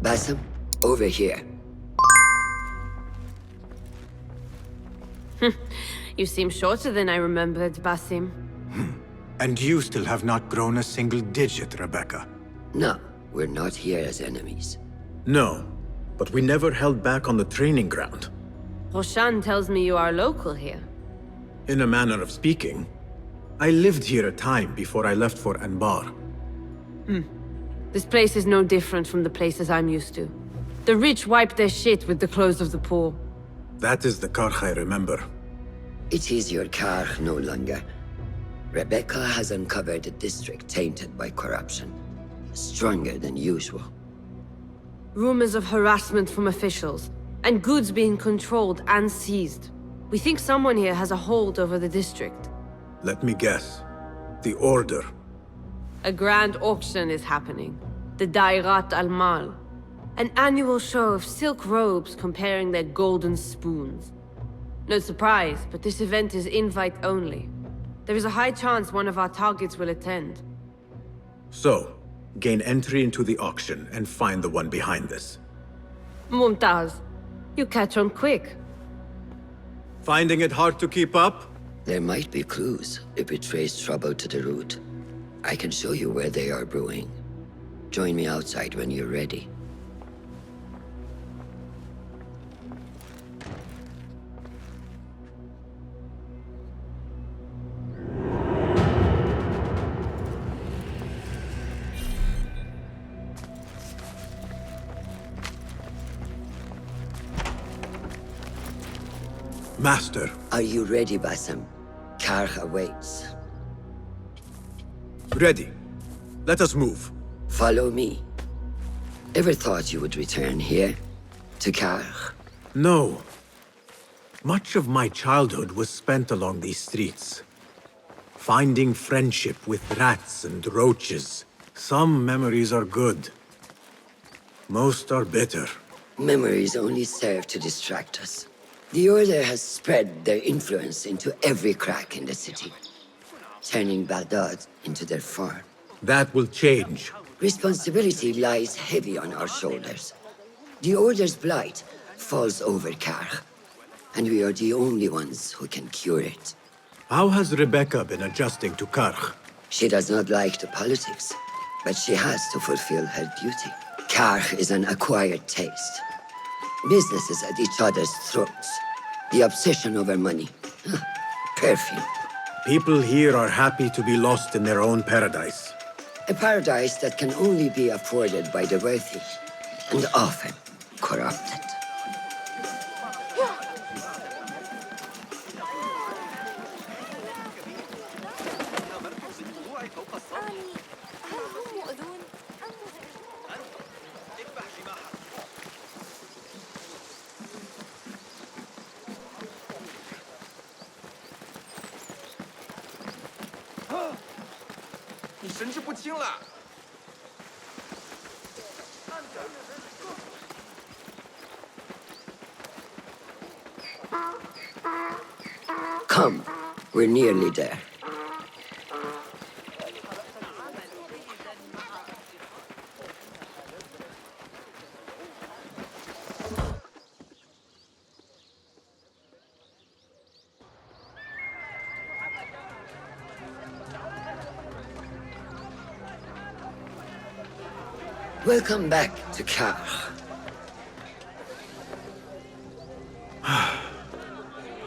Basim, over here. You seem shorter than I remembered, Basim. And you still have not grown a single digit, Rebecca. No, we're not here as enemies. No, but we never held back on the training ground. Roshan tells me you are local here. In a manner of speaking, I lived here a time before I left for Anbar. This place is no different from the places I'm used to. The rich wipe their shit with the clothes of the poor. That is the Karch I remember. It is your car no longer. Rebecca has uncovered a district tainted by corruption. Stronger than usual. Rumors of harassment from officials, and goods being controlled and seized. We think someone here has a hold over the district. Let me guess. The Order. A grand auction is happening. The Dairat al-Mal. An annual show of silk robes comparing their golden spoons. No surprise, but this event is invite only. There is a high chance one of our targets will attend. So, gain entry into the auction and find the one behind this. Mumtaz, you catch on quick. Finding it hard to keep up? There might be clues if we trace trouble to the root. I can show you where they are brewing. Join me outside when you're ready. Master. Are you ready, Basim? Karch awaits. Ready. Let us move. Follow me. Ever thought you would return here? To Karch? No. Much of my childhood was spent along these streets. Finding friendship with rats and roaches. Some memories are good. Most are bitter. Memories only serve to distract us. The Order has spread their influence into every crack in the city, turning Baghdad into their farm. That will change. Responsibility lies heavy on our shoulders. The Order's blight falls over Karch, and we are the only ones who can cure it. How has Rebecca been adjusting to Karch? She does not like the politics, but she has to fulfill her duty. Karch is an acquired taste. Businesses at each other's throats. The obsession over money. Perfume. People here are happy to be lost in their own paradise. A paradise that can only be afforded by the worthy, and often corrupted. Come, we're nearly there. Welcome back to Karch.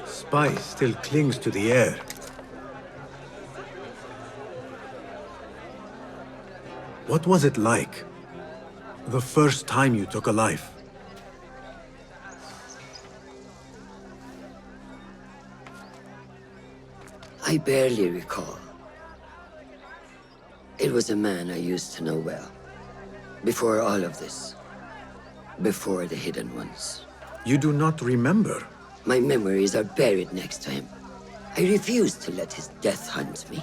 Spice still clings to the air. What was it like? The first time you took a life? I barely recall. It was a man I used to know well. Before all of this. Before the Hidden Ones. You do not remember? My memories are buried next to him. I refuse to let his death hunt me.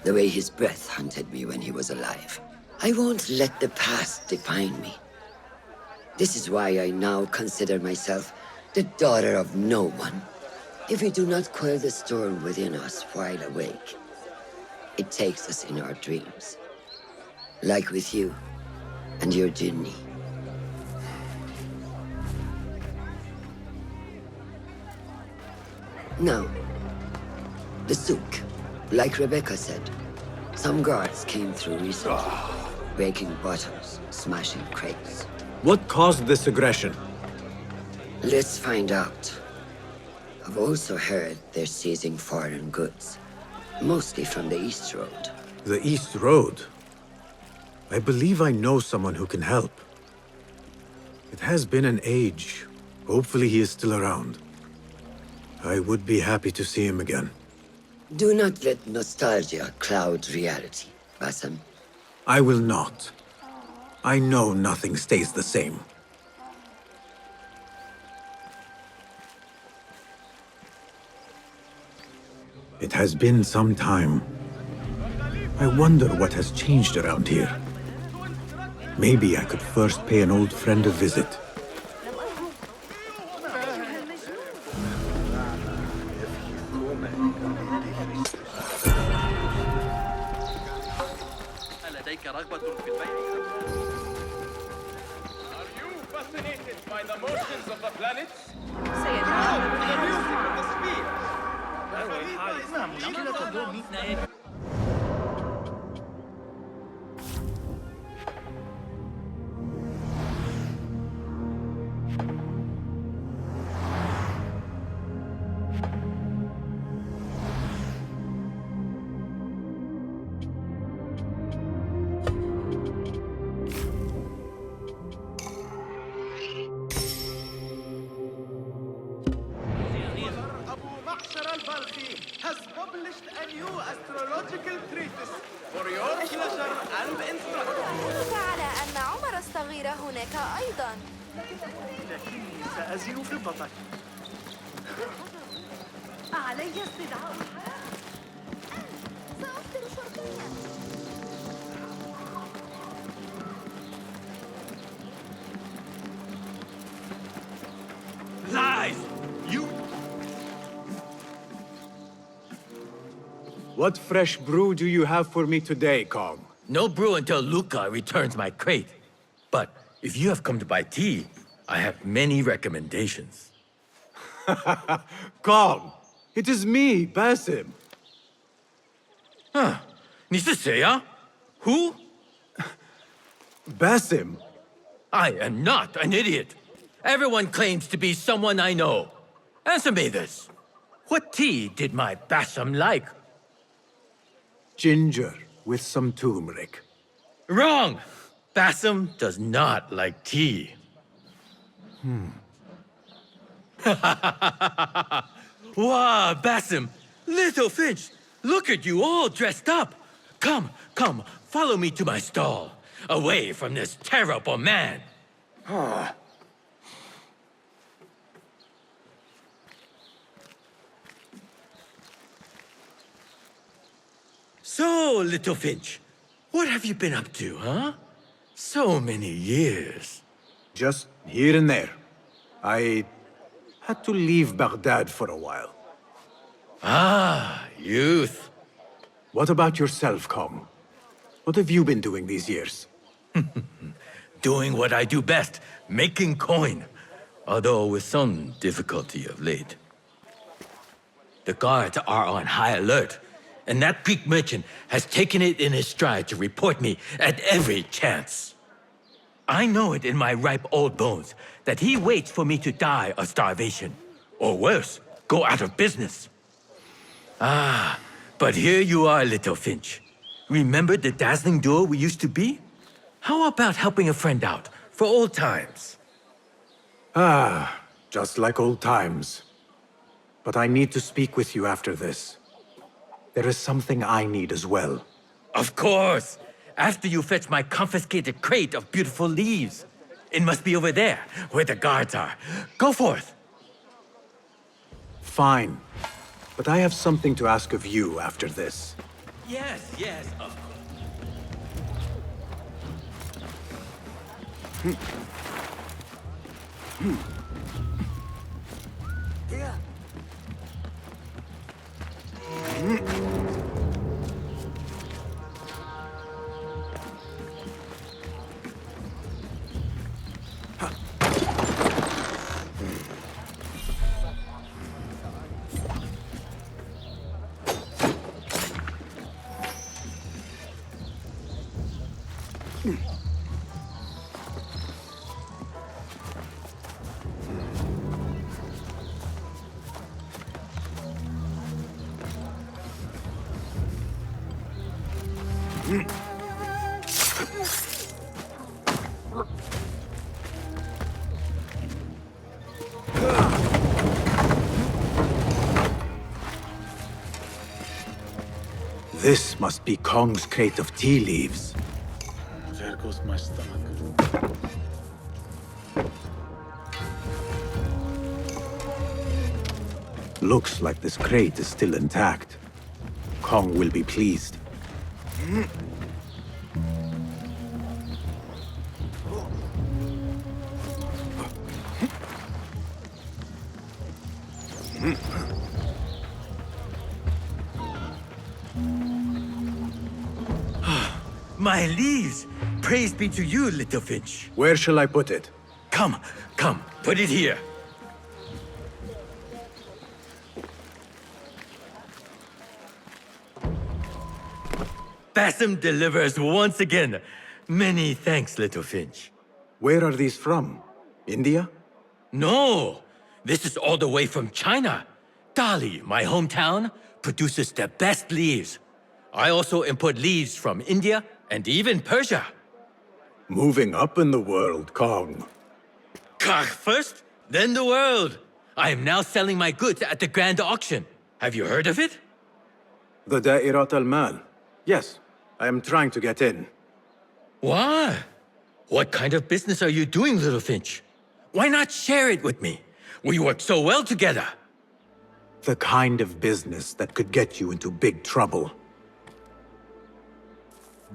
The way his breath hunted me when he was alive. I won't let the past define me. This is why I now consider myself the daughter of no one. If we do not quell the storm within us while awake, it takes us in our dreams. Like with you and your jinni. No. The souk. Like Rebecca said, some guards came through recently, breaking bottles, smashing crates. What caused this aggression? Let's find out. I've also heard they're seizing foreign goods, mostly from the East Road. The East Road? I believe I know someone who can help. It has been an age. Hopefully he is still around. I would be happy to see him again. Do not let nostalgia cloud reality, Basim. I will not. I know nothing stays the same. It has been some time. I wonder what has changed around here. Maybe I could first pay an old friend a visit. Are you fascinated by the motions of the planets? Say it Now, now. with the music of the sphere. Has published a new astrological treatise for your pleasure and instruction. أدلك على أن عمر الصغير هناك أيضا. لكني سأزن فضتك. علي استدعاء سأفطر شرطيا. Lies! You... What fresh brew do you have for me today, Kong? No brew until Luca returns my crate. But if you have come to buy tea, I have many recommendations. Kong! It is me, Basim. 你是谁啊? Who? Basim? I am not an idiot. Everyone claims to be someone I know. Answer me this. What tea did my Basim like? Ginger with some turmeric. Wrong! Basim does not like tea. Wow, Basim! Little Finch! Look at you all dressed up! Come, come, follow me to my stall. Away from this terrible man. So, Little Finch, what have you been up to, huh? So many years. Just here and there. I had to leave Baghdad for a while. Ah, youth. What about yourself, Kong? What have you been doing these years? Doing what I do best, making coin. Although with some difficulty of late. The guards are on high alert, and that Greek merchant has taken it in his stride to report me at every chance. I know it in my ripe old bones that he waits for me to die of starvation, or worse, go out of business. Ah, but here you are, Little Finch. Remember the dazzling duo we used to be? How about helping a friend out, for old times? Ah, just like old times. But I need to speak with you after this. There is something I need as well. Of course! After you fetch my confiscated crate of beautiful leaves. It must be over there, where the guards are. Go forth! Fine. But I have something to ask of you after this. Yes, yes, of course. This must be Kong's crate of tea leaves. There goes my stomach. Looks like this crate is still intact. Kong will be pleased. My leaves! Praise be to you, little finch. Where shall I put it? Come, put it here. BASIM delivers once again. Many thanks, little finch. Where are these from? India? No, this is all the way from China. Dali, my hometown, produces the best leaves. I also import leaves from India and even Persia. Moving up in the world, Kong. Kah first, then the world. I am now selling my goods at the grand auction. Have you heard of it? The Da'irat al-Mal. Yes, I am trying to get in. Why? What kind of business are you doing, little finch? Why not share it with me? We work so well together. The kind of business that could get you into big trouble.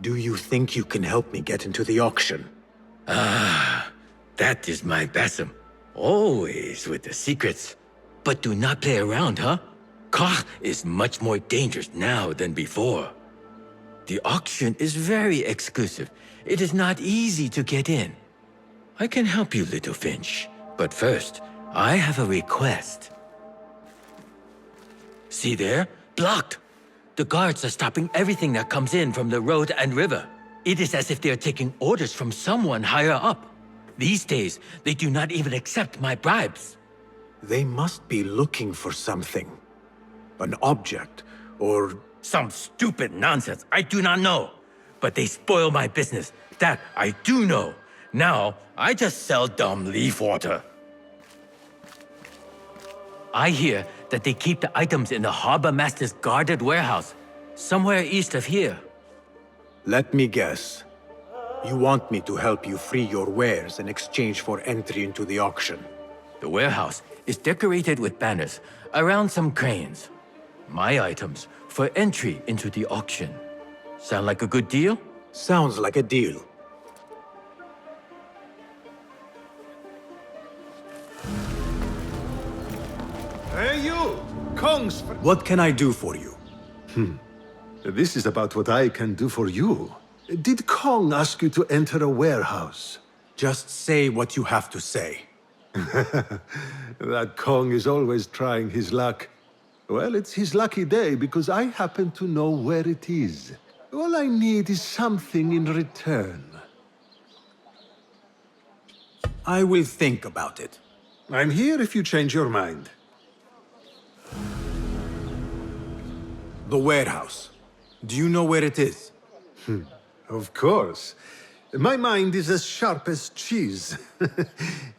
Do you think you can help me get into the auction? That is my BASIM. Always with the secrets. But do not play around, huh? Kah is much more dangerous now than before. The auction is very exclusive. It is not easy to get in. I can help you, little finch. But first, I have a request. See there? Blocked. The guards are stopping everything that comes in from the road and river. It is as if they are taking orders from someone higher up. These days, they do not even accept my bribes. They must be looking for something. An object, or... Some stupid nonsense, I do not know. But they spoil my business, that I do know. Now, I just sell dumb leaf water. I hear that they keep the items in the harbor master's guarded warehouse, somewhere east of here. Let me guess. You want me to help you free your wares in exchange for entry into the auction. The warehouse is decorated with banners around some cranes. My items for entry into the auction. Sound like a good deal? Sounds like a deal. Hey, you! Kong's... What can I do for you? This is about what I can do for you. Did Kong ask you to enter a warehouse? Just say what you have to say. That Kong is always trying his luck. Well, it's his lucky day because I happen to know where it is. All I need is something in return. I will think about it. I'm here if you change your mind. The warehouse. Do you know where it is? Of course. My mind is as sharp as cheese.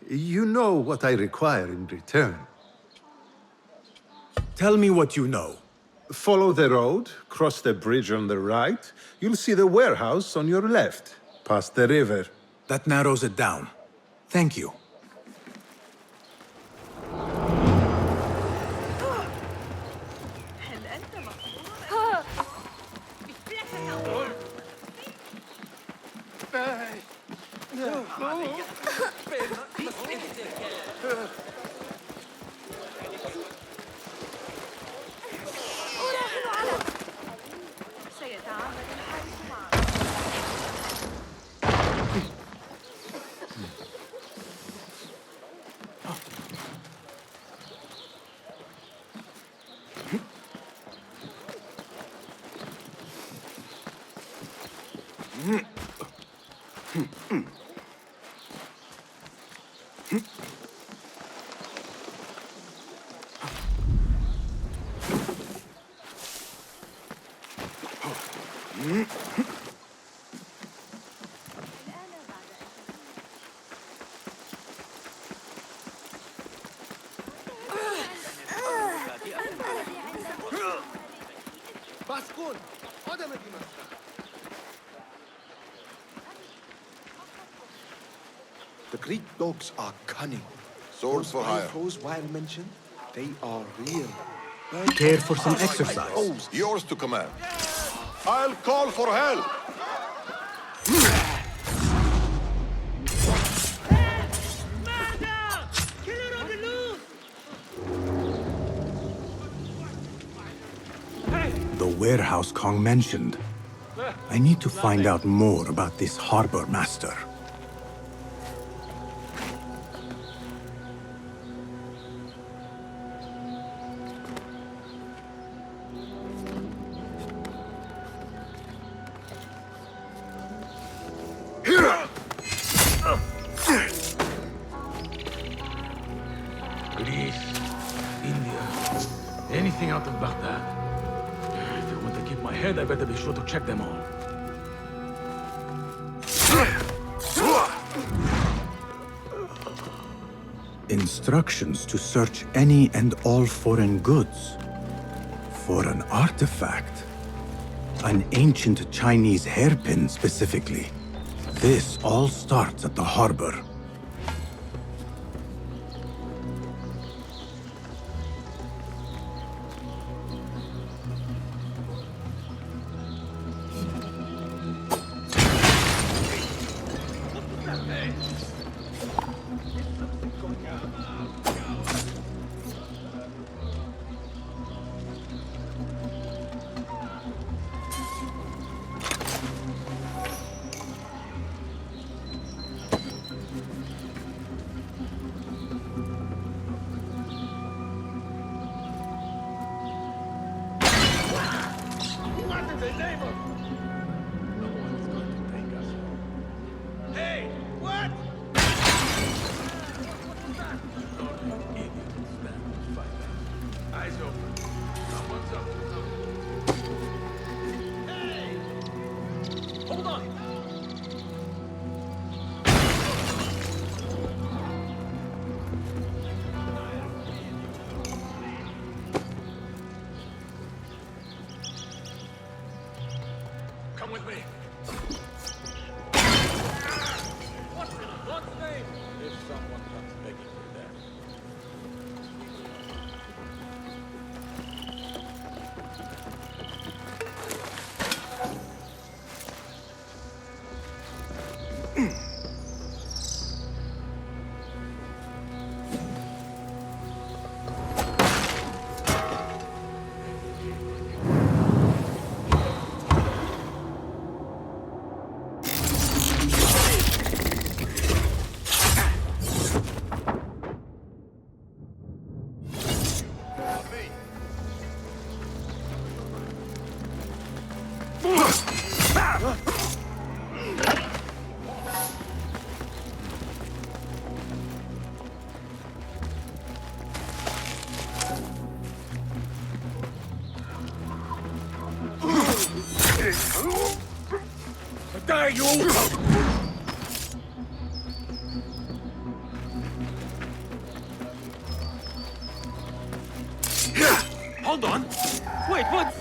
You know what I require in return. Tell me what you know. Follow the road, cross the bridge on the right. You'll see the warehouse on your left, past the river. That narrows it down. Thank you. سيتعامل الحارس معك. باسكون The Greek dogs are cunning. Swords for hire. Those Weil mentioned, they are real. Care for some exercise? Yours to command. I'll call for help! The warehouse Kong mentioned. I need to find out more about this harbor master. Greece, India, anything out of Baghdad. If I want to keep my head, I better be sure to check them all. Instructions to search any and all foreign goods. For an artifact. An ancient Chinese hairpin specifically. This all starts at the harbor. Come with me. What's the name? If someone comes begging for that. Die, you! Hold on! Wait, what?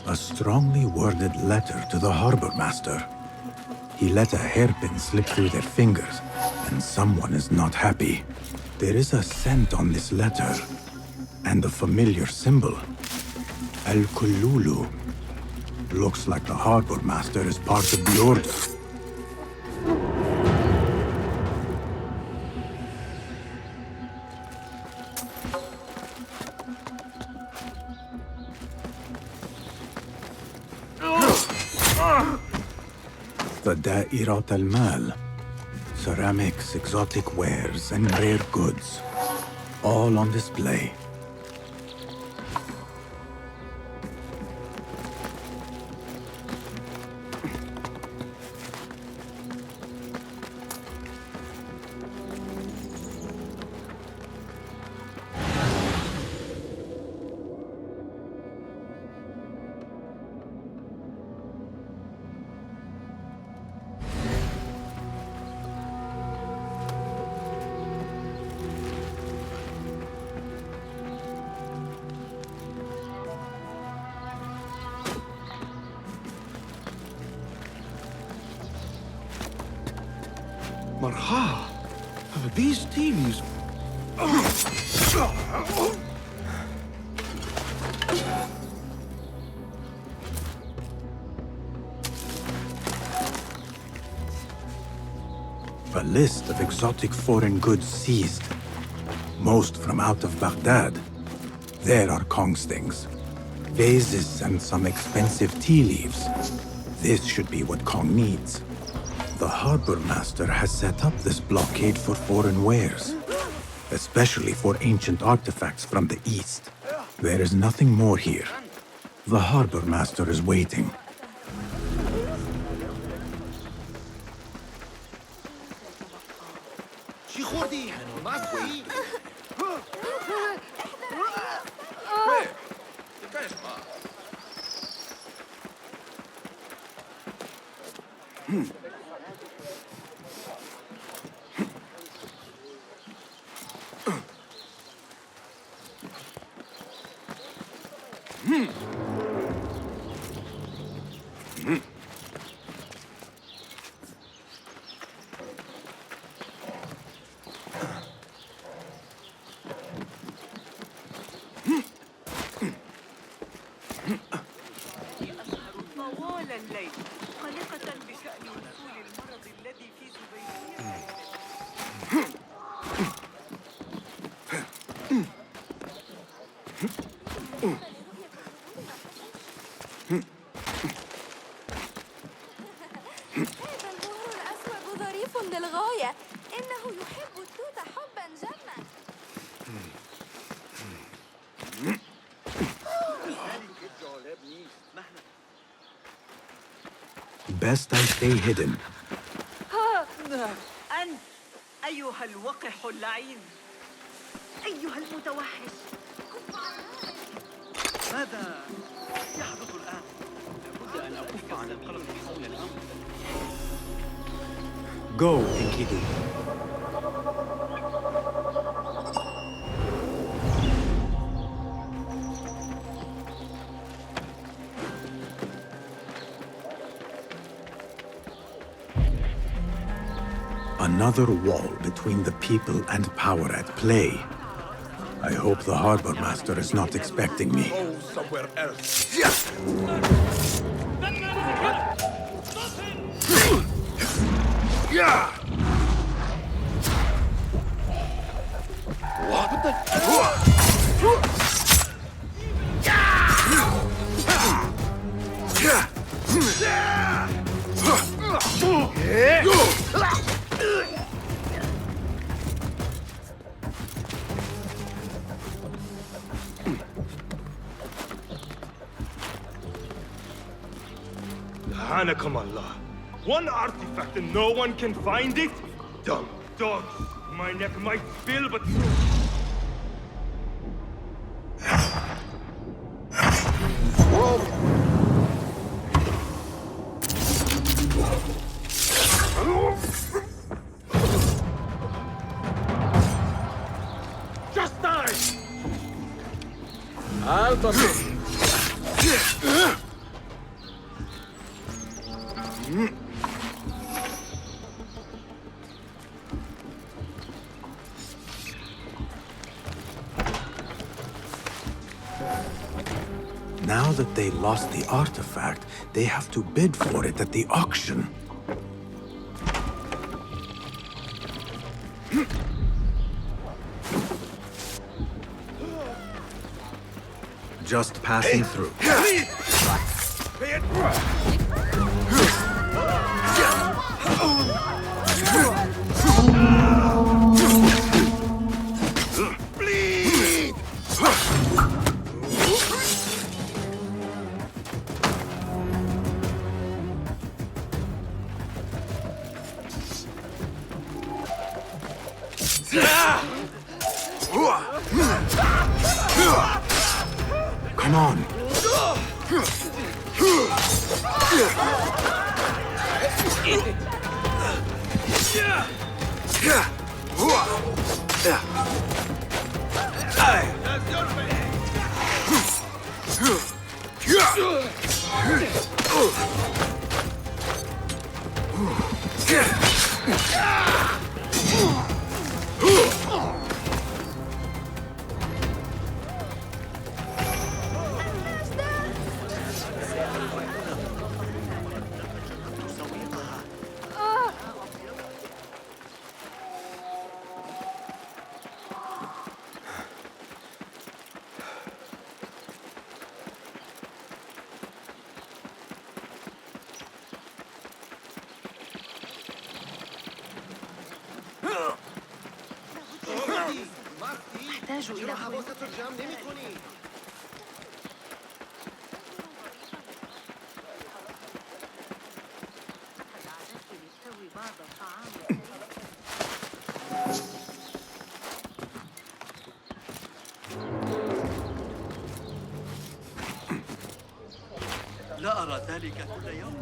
A strongly worded letter to the harbor master. He let a hairpin slip through their fingers, and someone is not happy. There is a scent on this letter, and a familiar symbol. Al-Kululu. Looks like the harbor master is part of the order. The Da'irat al-Mal. Ceramics, exotic wares, and rare goods. All on display. Marha. These teams. A list of exotic foreign goods seized. Most from out of Baghdad. There are Kong's things. Vases and some expensive tea leaves. This should be what Kong needs. The harbor master has set up this blockade for foreign wares, especially for ancient artifacts from the east. There is nothing more here. The harbor master is waiting. طوال الليل قلقة بشأن وصول المرض الذي في زبيدية. هذا البهور الأسود ظريف للغاية. إنه يحب التوت حبا جما. Best I stay hidden. أنت أيها الوقح اللعين، أيها المتوحش، ماذا يحدث الآن؟ لابد أن أكف عن القلق حول الأمر. Go, Enkidu. Another wall between the people and power at play. I hope the harbor master is not expecting me. Go somewhere else. Yeah! What the? La'anakum Allah. One artifact and no one can find it? Dumb dogs. My neck might spill, but... Just die! Alto. Now that they lost the artifact, they have to bid for it at the auction. Just passing through. Come on. أحتاج إلى لا أرى ذلك كل يوم.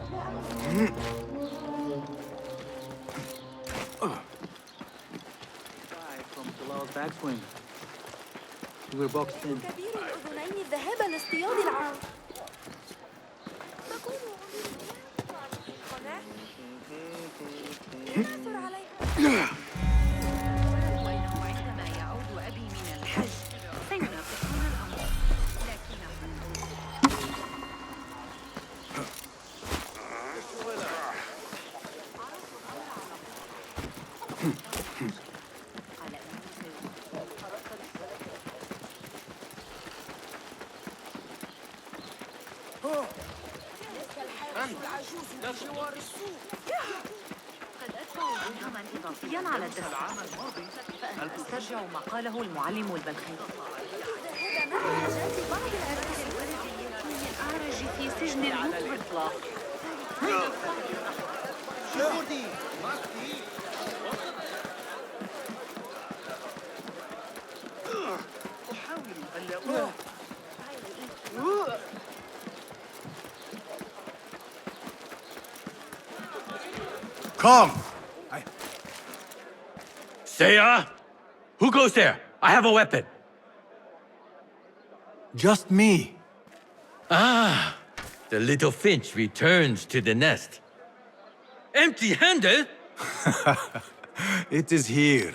كبير الأذنين الذهاب لاصطياد العار. يعثر عليها. وإنه عندما يعود أبي من الحج سيناقشون الأمر، قد أدفع درهما إضافيا على الدفع، فأنا أسترجع ما قاله المعلم البلخي. ذهب مع حاجات بعض الأرانب. من الأعرج في سجن المطلق. Come! Seiya? Who goes there? I have a weapon. Just me. Ah, the little finch returns to the nest. Empty-handed? It is here.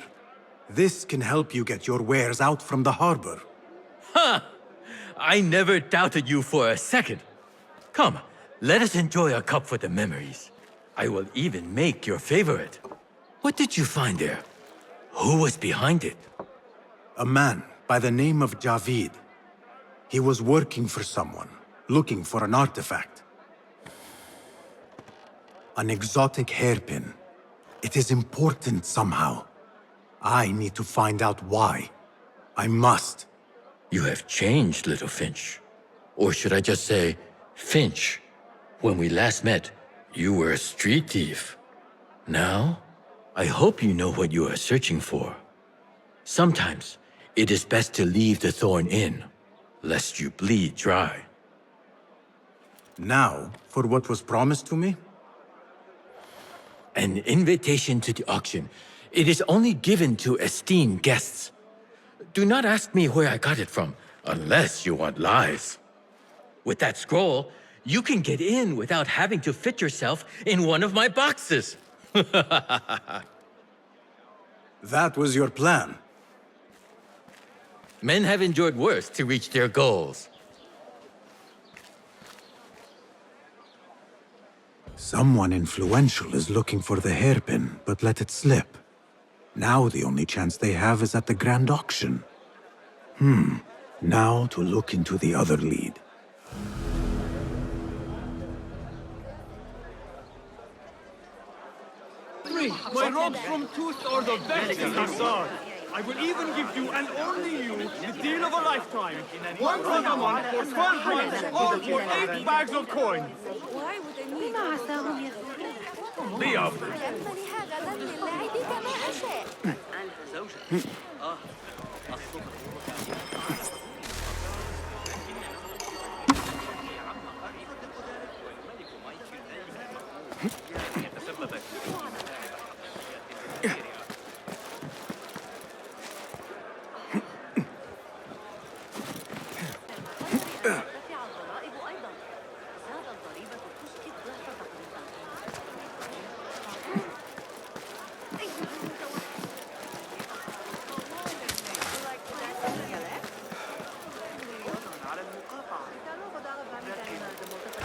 This can help you get your wares out from the harbor. Ha! I never doubted you for a second. Come, let us enjoy a cup for the memories. I will even make your favorite. What did you find there? Who was behind it? A man by the name of Javid. He was working for someone, looking for an artifact. An exotic hairpin. It is important somehow. I need to find out why. I must. You have changed, little Finch. Or should I just say, Finch? When we last met, you were a street thief. Now, I hope you know what you are searching for. Sometimes, it is best to leave the thorn in, lest you bleed dry. Now, for what was promised to me? An invitation to the auction. It is only given to esteemed guests. Do not ask me where I got it from, unless you want lies. With that scroll, you can get in without having to fit yourself in one of my boxes. That was your plan. Men have endured worse to reach their goals. Someone influential is looking for the hairpin, but let it slip. Now the only chance they have is at the grand auction. Now to look into the other lead. My robes from Tooth are the best in Hazard. I will even give you, and only you, the deal of a lifetime. 1 Ramadan for 12 months, or for 8 bags of coin. Why would I need ليافة. يمنحها غدا للعب كما أشاء. أنت زوجة.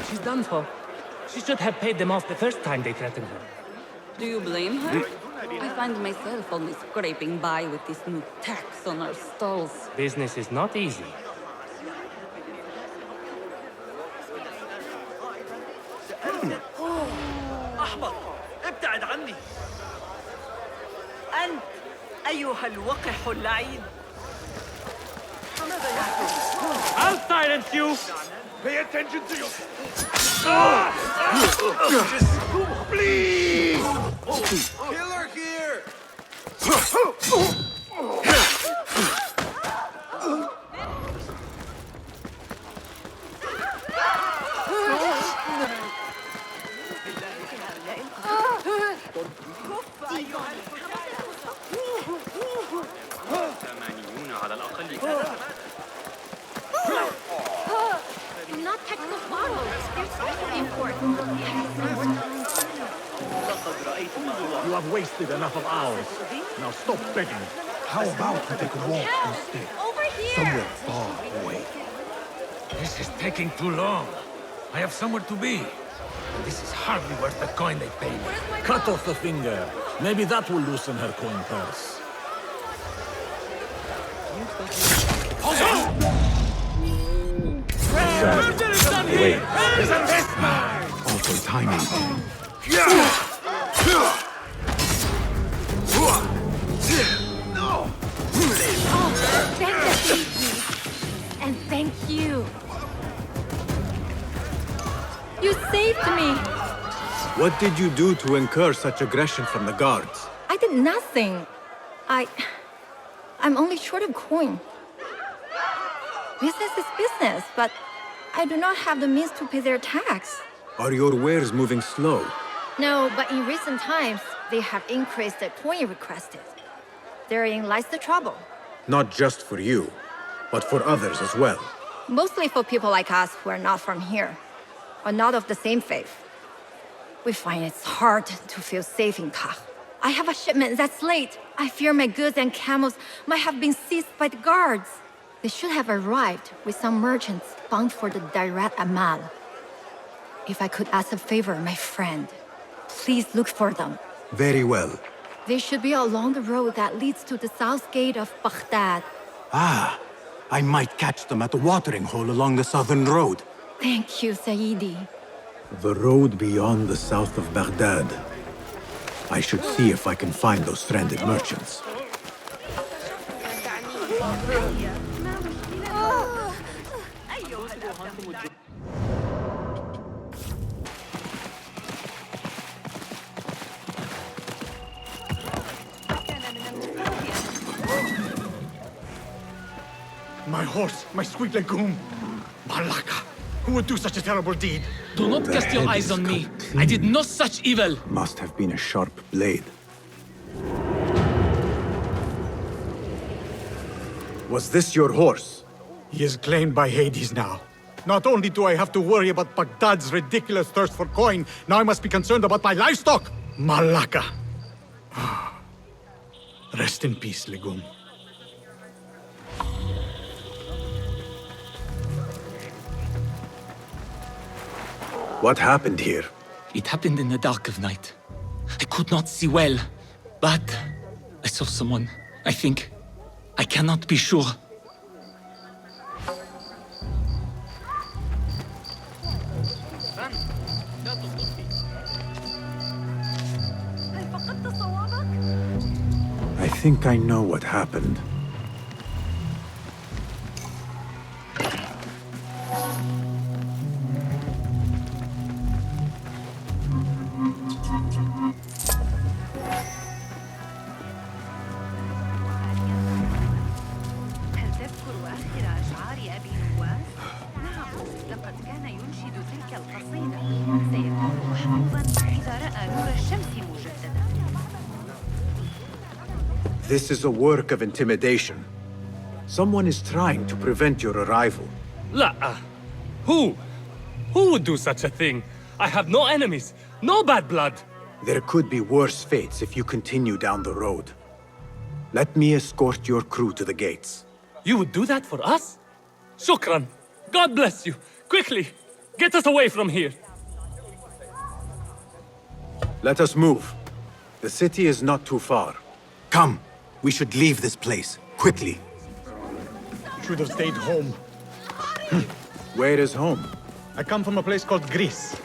She's done for. She should have paid them off the first time they threatened her. Do you blame her? I find myself only scraping by with this new tax on our stalls. Business is not easy. أحبط، ابتعد عني. أنت أيها الوقح اللعين. silence you! Pay attention to your... Please! Killer here! Not technical models. They're so important. You have wasted enough of ours. Now stop begging. How about we take a walk instead? Over here! Somewhere far away. This is taking too long. I have somewhere to be. This is hardly worth the coin they pay me. Cut off the finger. Maybe that will loosen her coin purse. Wait. Awful timing. Thank you. And thank you. You saved me. What did you do to incur such aggression from the guards? I did nothing. I'm only short of coin. Business is business, but I do not have the means to pay their tax. Are your wares moving slow? No, but in recent times, they have increased the coin requested. Therein lies the trouble. Not just for you, but for others as well. Mostly for people like us who are not from here, or not of the same faith. We find it's hard to feel safe in Kach. I have a shipment that's late. I fear my goods and camels might have been seized by the guards. They should have arrived with some merchants bound for the Dairat Amal. If I could ask a favor, my friend, please look for them. Very well. They should be along the road that leads to the south gate of Baghdad. Ah, I might catch them at the watering hole along the southern road. Thank you, Saidi. The road beyond the south of Baghdad. I should see if I can find those stranded merchants. My horse, my sweet legume. Malaka, who would do such a terrible deed? Do not The cast your head eyes is on me. cut I clean. did no such evil. Must have been a sharp blade. Was this your horse? He is claimed by Hades now. Not only do I have to worry about Baghdad's ridiculous thirst for coin, now I must be concerned about my livestock. Malaka. Rest in peace, legume. What happened here? It happened in the dark of night. I could not see well, but I saw someone. I think. I cannot be sure. I think I know what happened. هل تذكر آخر أشعار أبي نواس؟ نعم، لقد كان ينشد تلك القصيدة. سيكون محظوظا إذا رأى نور الشمس مجددا. This is a work of intimidation. Someone is trying to prevent your arrival. La. Who? Who would do such a thing? I have no enemies, no bad blood. There could be worse fates if you continue down the road. Let me escort your crew to the gates. You would do that for us? Shukran. God bless you. Quickly, get us away from here. Let us move. The city is not too far. Come, we should leave this place, quickly. Should have stayed home. Where is home? I come from a place called Greece.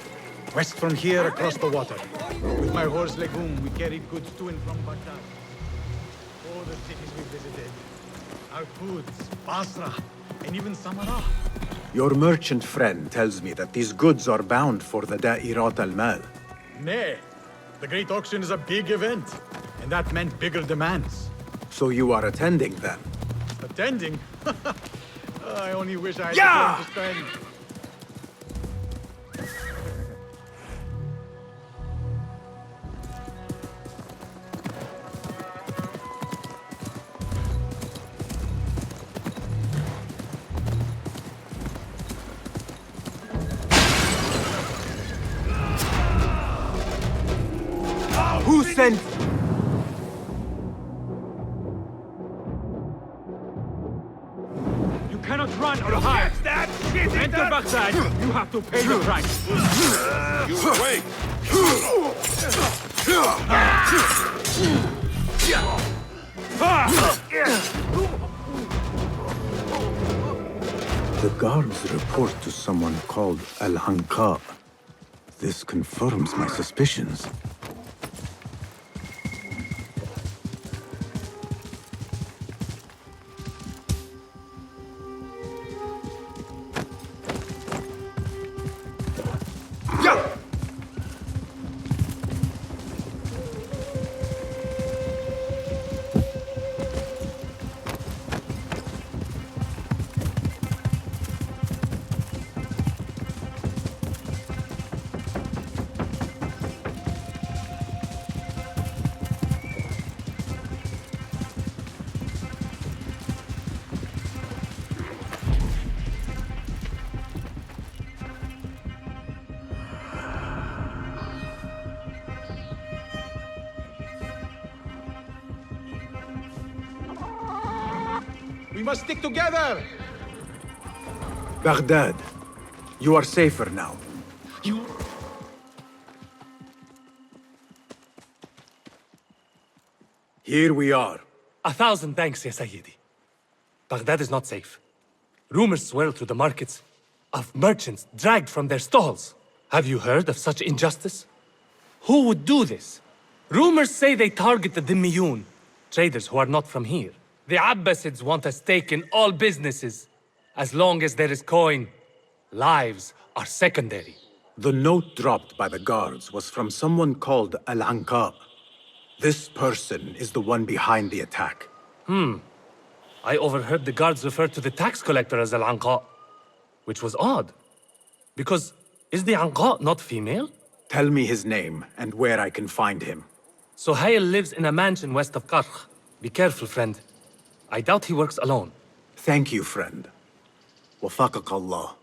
West from here, across the water. With my horse Legume, we carried goods to and from Baghdad. All the cities we visited. Our foods, Basra, and even Samarra. Your merchant friend tells me that these goods are bound for the Da'irat al-Mal. Nay, the Great Auction is a big event, and that meant bigger demands. So you are attending then? Attending? I only wish I had Yeah! the time to spend. Who sent? You cannot run or hide. That shit! Enter Baghdad, you have to pay the price. You wait! The guards report to someone called Al-Anqa. This confirms my suspicions. We must stick together! Baghdad, you are safer now. You... Here we are. 1,000 thanks, Ya Sayyidi. Baghdad is not safe. Rumors swirl through the markets of merchants dragged from their stalls. Have you heard of such injustice? Who would do this? Rumors say they target the Dhimmiyun, traders who are not from here. The Abbasids want a stake in all businesses. As long as there is coin, lives are secondary. The note dropped by the guards was from someone called Al-Anqa. This person is the one behind the attack. I overheard the guards refer to the tax collector as Al-Anqa, which was odd. Because is the Anqa not female? Tell me his name and where I can find him. Sohail lives in a mansion west of Karkh. Be careful, friend. I doubt he works alone. Thank you, friend. Wafaqak Allah.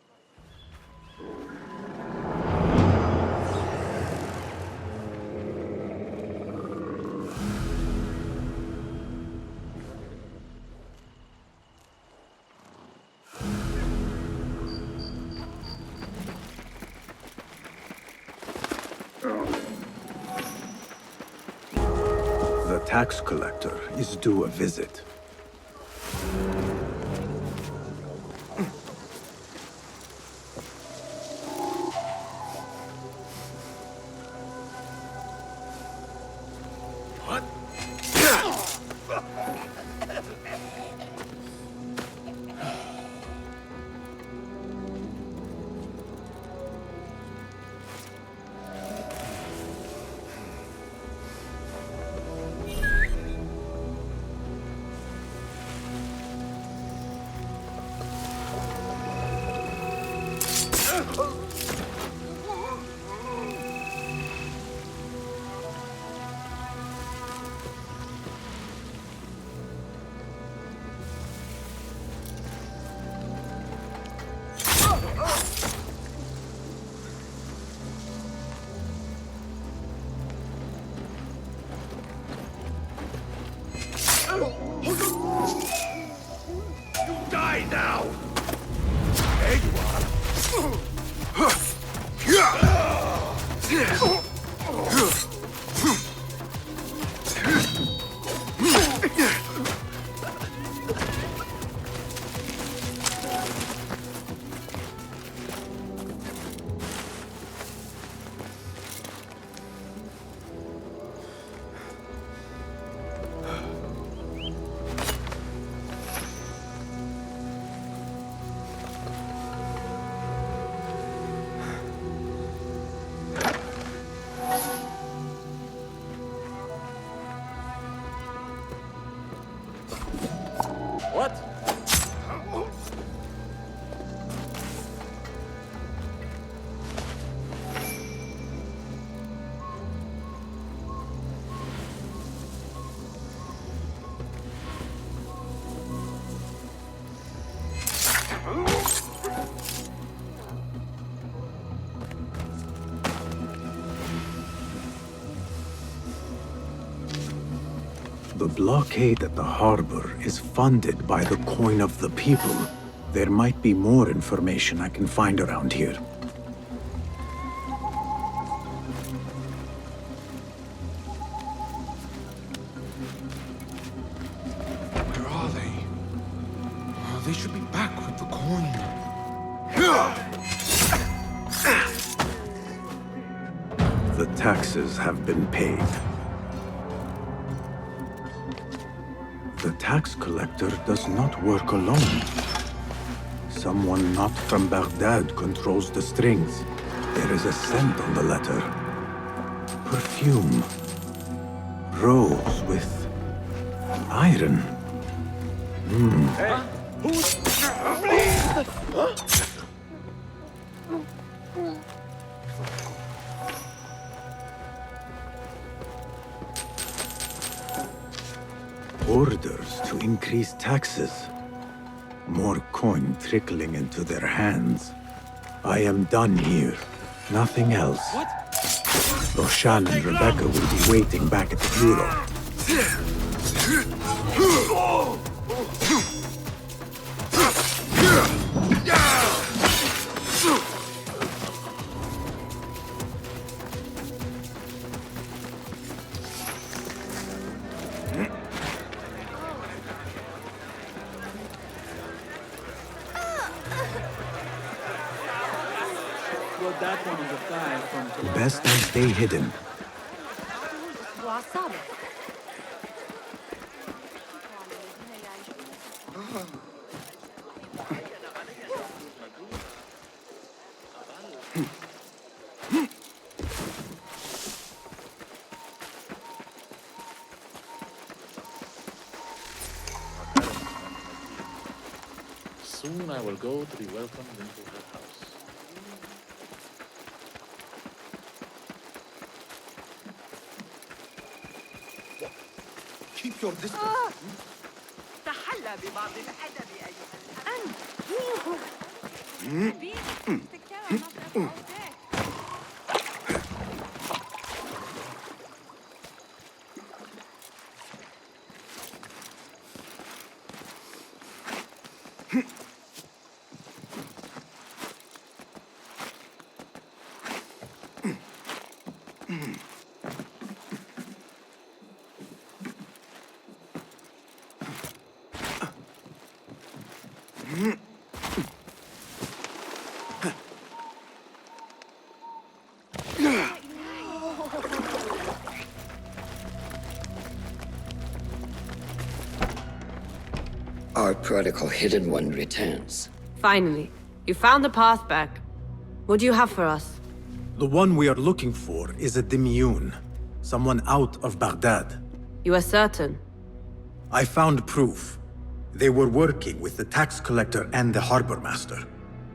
The tax collector is due a visit. Die now! There you are! The blockade at the harbor is funded by the coin of the people. There might be more information I can find around here. Where are they? Oh, they should be back with the coin. The taxes have been paid. The tax collector does not work alone. Someone not from Baghdad controls the strings. There is a scent on the letter. Perfume. Rose with iron. Hey, who's... Orders to increase taxes. More coin trickling into their hands. I am done here. Nothing else. What? Roshan and Rebecca will be waiting back at the bureau. Best I stay hidden. Soon I will go to be welcomed into her house. Keep your distance. تحلى ببعض الأدب أيها Our prodigal hidden one returns. Finally, you found the path back. What do you have for us? The one we are looking for is a Dimyun, someone out of Baghdad. You are certain? I found proof. They were working with the tax collector and the harbor master.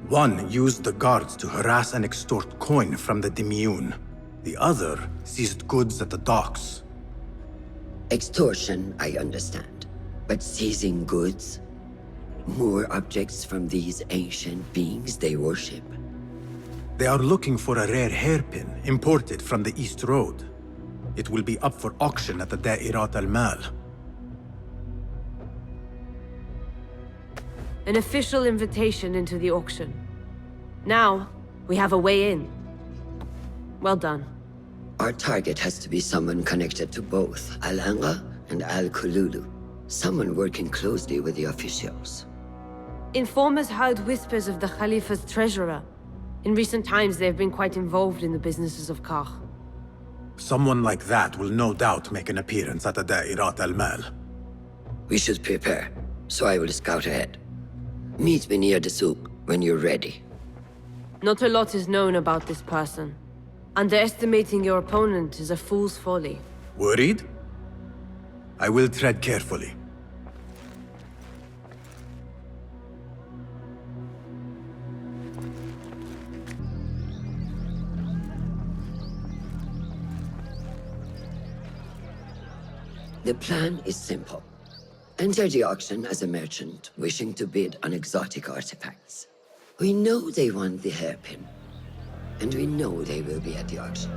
One used the guards to harass and extort coin from the Dimyun. The other seized goods at the docks. Extortion, I understand. But seizing goods? More objects from these ancient beings they worship? They are looking for a rare hairpin imported from the East Road. It will be up for auction at the Da'irat al-Mal. An official invitation into the auction. Now, we have a way in. Well done. Our target has to be someone connected to both Al-Anga and Al-Kululu. Someone working closely with the officials. Informers heard whispers of the Khalifa's treasurer. In recent times, they have been quite involved in the businesses of Kach. Someone like that will no doubt make an appearance at the Da'irat al-Mal. We should prepare, so I will scout ahead. Meet me near the souk when you're ready. Not a lot is known about this person. Underestimating your opponent is a fool's folly. Worried? I will tread carefully. The plan is simple. Enter the auction as a merchant wishing to bid on exotic artifacts. We know they want the hairpin, and we know they will be at the auction.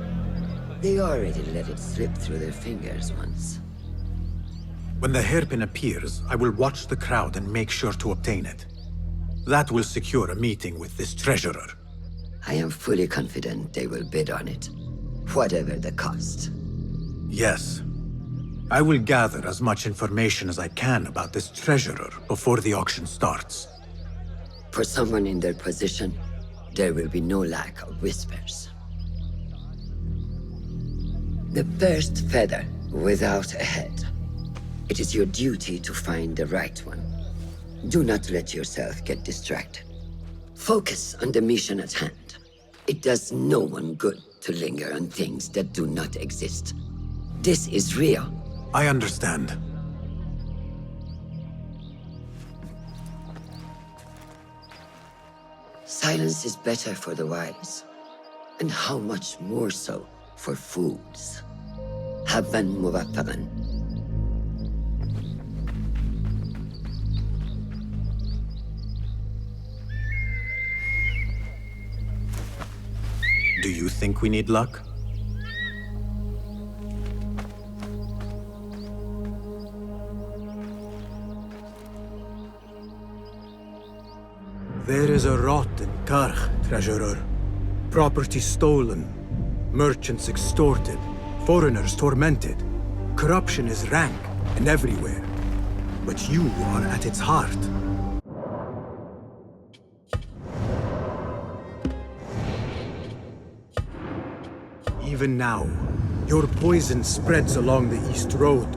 They already let it slip through their fingers once. When the hairpin appears, I will watch the crowd and make sure to obtain it. That will secure a meeting with this treasurer. I am fully confident they will bid on it, whatever the cost. Yes. I will gather as much information as I can about this treasurer before the auction starts. For someone in their position, there will be no lack of whispers. The first feather without a head. It is your duty to find the right one. Do not let yourself get distracted. Focus on the mission at hand. It does no one good to linger on things that do not exist. This is real. I understand. Silence is better for the wise, and how much more so for fools. Habban muwaffaqan. Do you think we need luck? There is a rot in Karch, treasurer. Property stolen, merchants extorted, foreigners tormented. Corruption is rank and everywhere. But you are at its heart. Even now, your poison spreads along the East Road.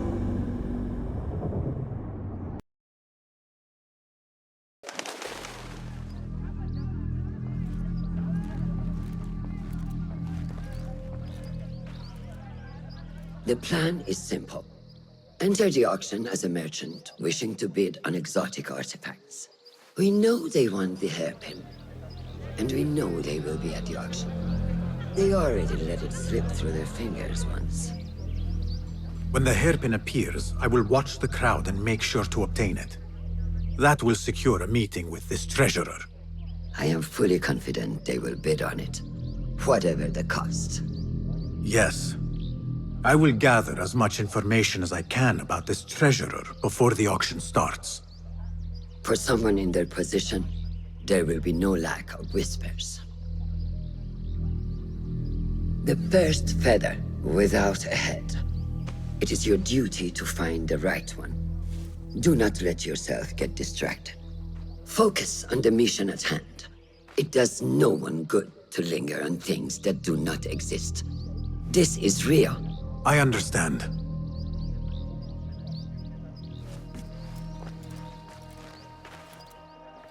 The plan is simple. Enter the auction as a merchant wishing to bid on exotic artifacts. We know they want the hairpin, and we know they will be at the auction. They already let it slip through their fingers once. When the hairpin appears, I will watch the crowd and make sure to obtain it. That will secure a meeting with this treasurer. I am fully confident they will bid on it, whatever the cost. Yes. I will gather as much information as I can about this treasurer before the auction starts. For someone in their position, there will be no lack of whispers. The first feather without a head. It is your duty to find the right one. Do not let yourself get distracted. Focus on the mission at hand. It does no one good to linger on things that do not exist. This is real. I understand.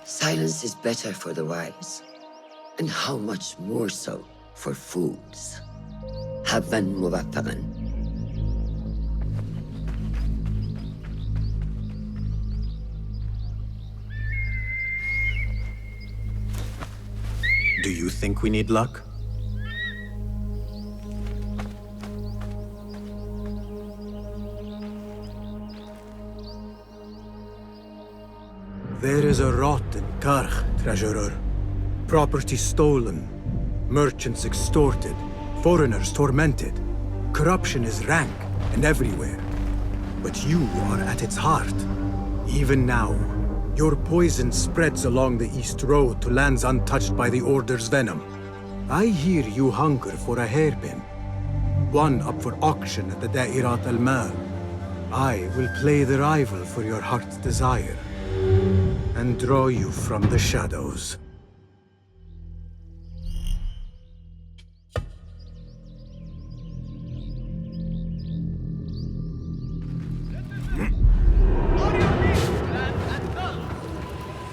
Silence is better for the wise, and how much more so for fools. Habban muwaffaqan. Do you think we need luck? There is a rot in Karch, treasurer. Property stolen, merchants extorted, foreigners tormented. Corruption is rank and everywhere. But you are at its heart. Even now, your poison spreads along the East Road to lands untouched by the Order's venom. I hear you hunger for a hairpin. One up for auction at the Da'irat al-Mal. I will play the rival for your heart's desire and draw you from the shadows.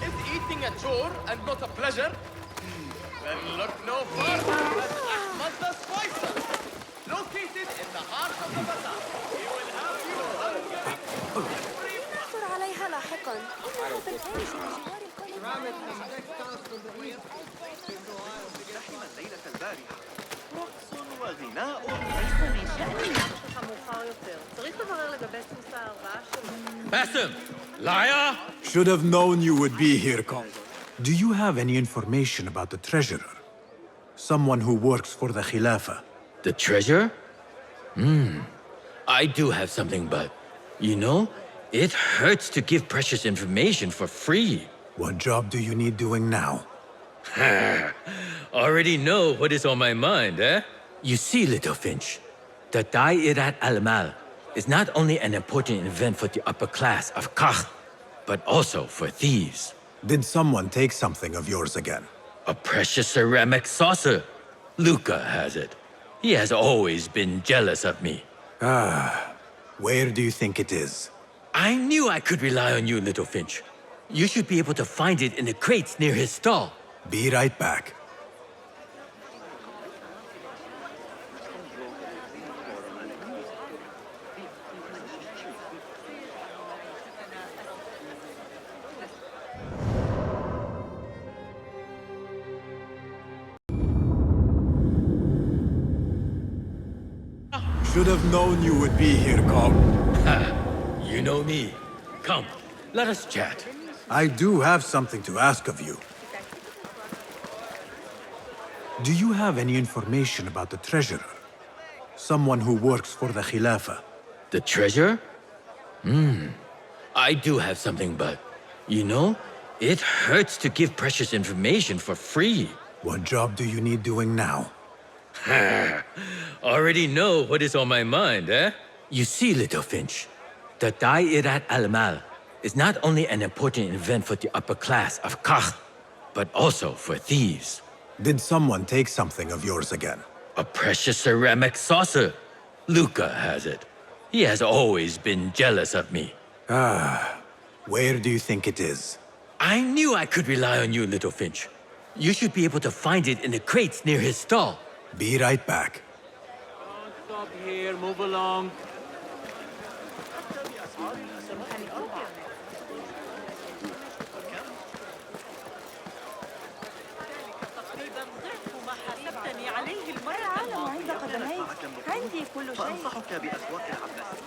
Is eating a chore and not a pleasure? Then look no further than Ahmad the Spicer. Located in the heart of the bazaar. He will have you hungry. نعثر عليها لاحقا. إنها بالخارج من جوار رحم الليلة البارحة. رقص وغناء. Basim! Liar! Should have known you would be here, Con. Do you have any information about the treasurer? Someone who works for the Khilafah. The treasure? I do have something, but... You know, It hurts to give precious information for free. What job do you need doing now? Already know what is on my mind, eh? You see, little Finch, the Da'irat al-Mal is not only an important event for the upper class of Kach, but also for thieves. Did someone take something of yours again? A precious ceramic saucer. Luca has it. He has always been jealous of me. Where do you think it is? I knew I could rely on you, little Finch. You should be able to find it in the crates near his stall. Be right back. Should have known you would be here, Kong. You know me. Come, let us chat. I do have something to ask of you. Do you have any information about the treasurer? Someone who works for the Khilafah. The treasure? I do have something, but... You know, it hurts to give precious information for free. What job do you need doing now? Already know what is on my mind, eh? You see, little Finch, the Da'irat al-Mal is not only an important event for the upper class of Kach, but also for thieves. Did someone take something of yours again? A precious ceramic saucer. Luca has it. He has always been jealous of me. Where do you think it is? I knew I could rely on you, little Finch. You should be able to find it in the crates near his stall. Be right back. Don't stop here, move along. عندي كل شيء. فأنصحك بأسواق العباس.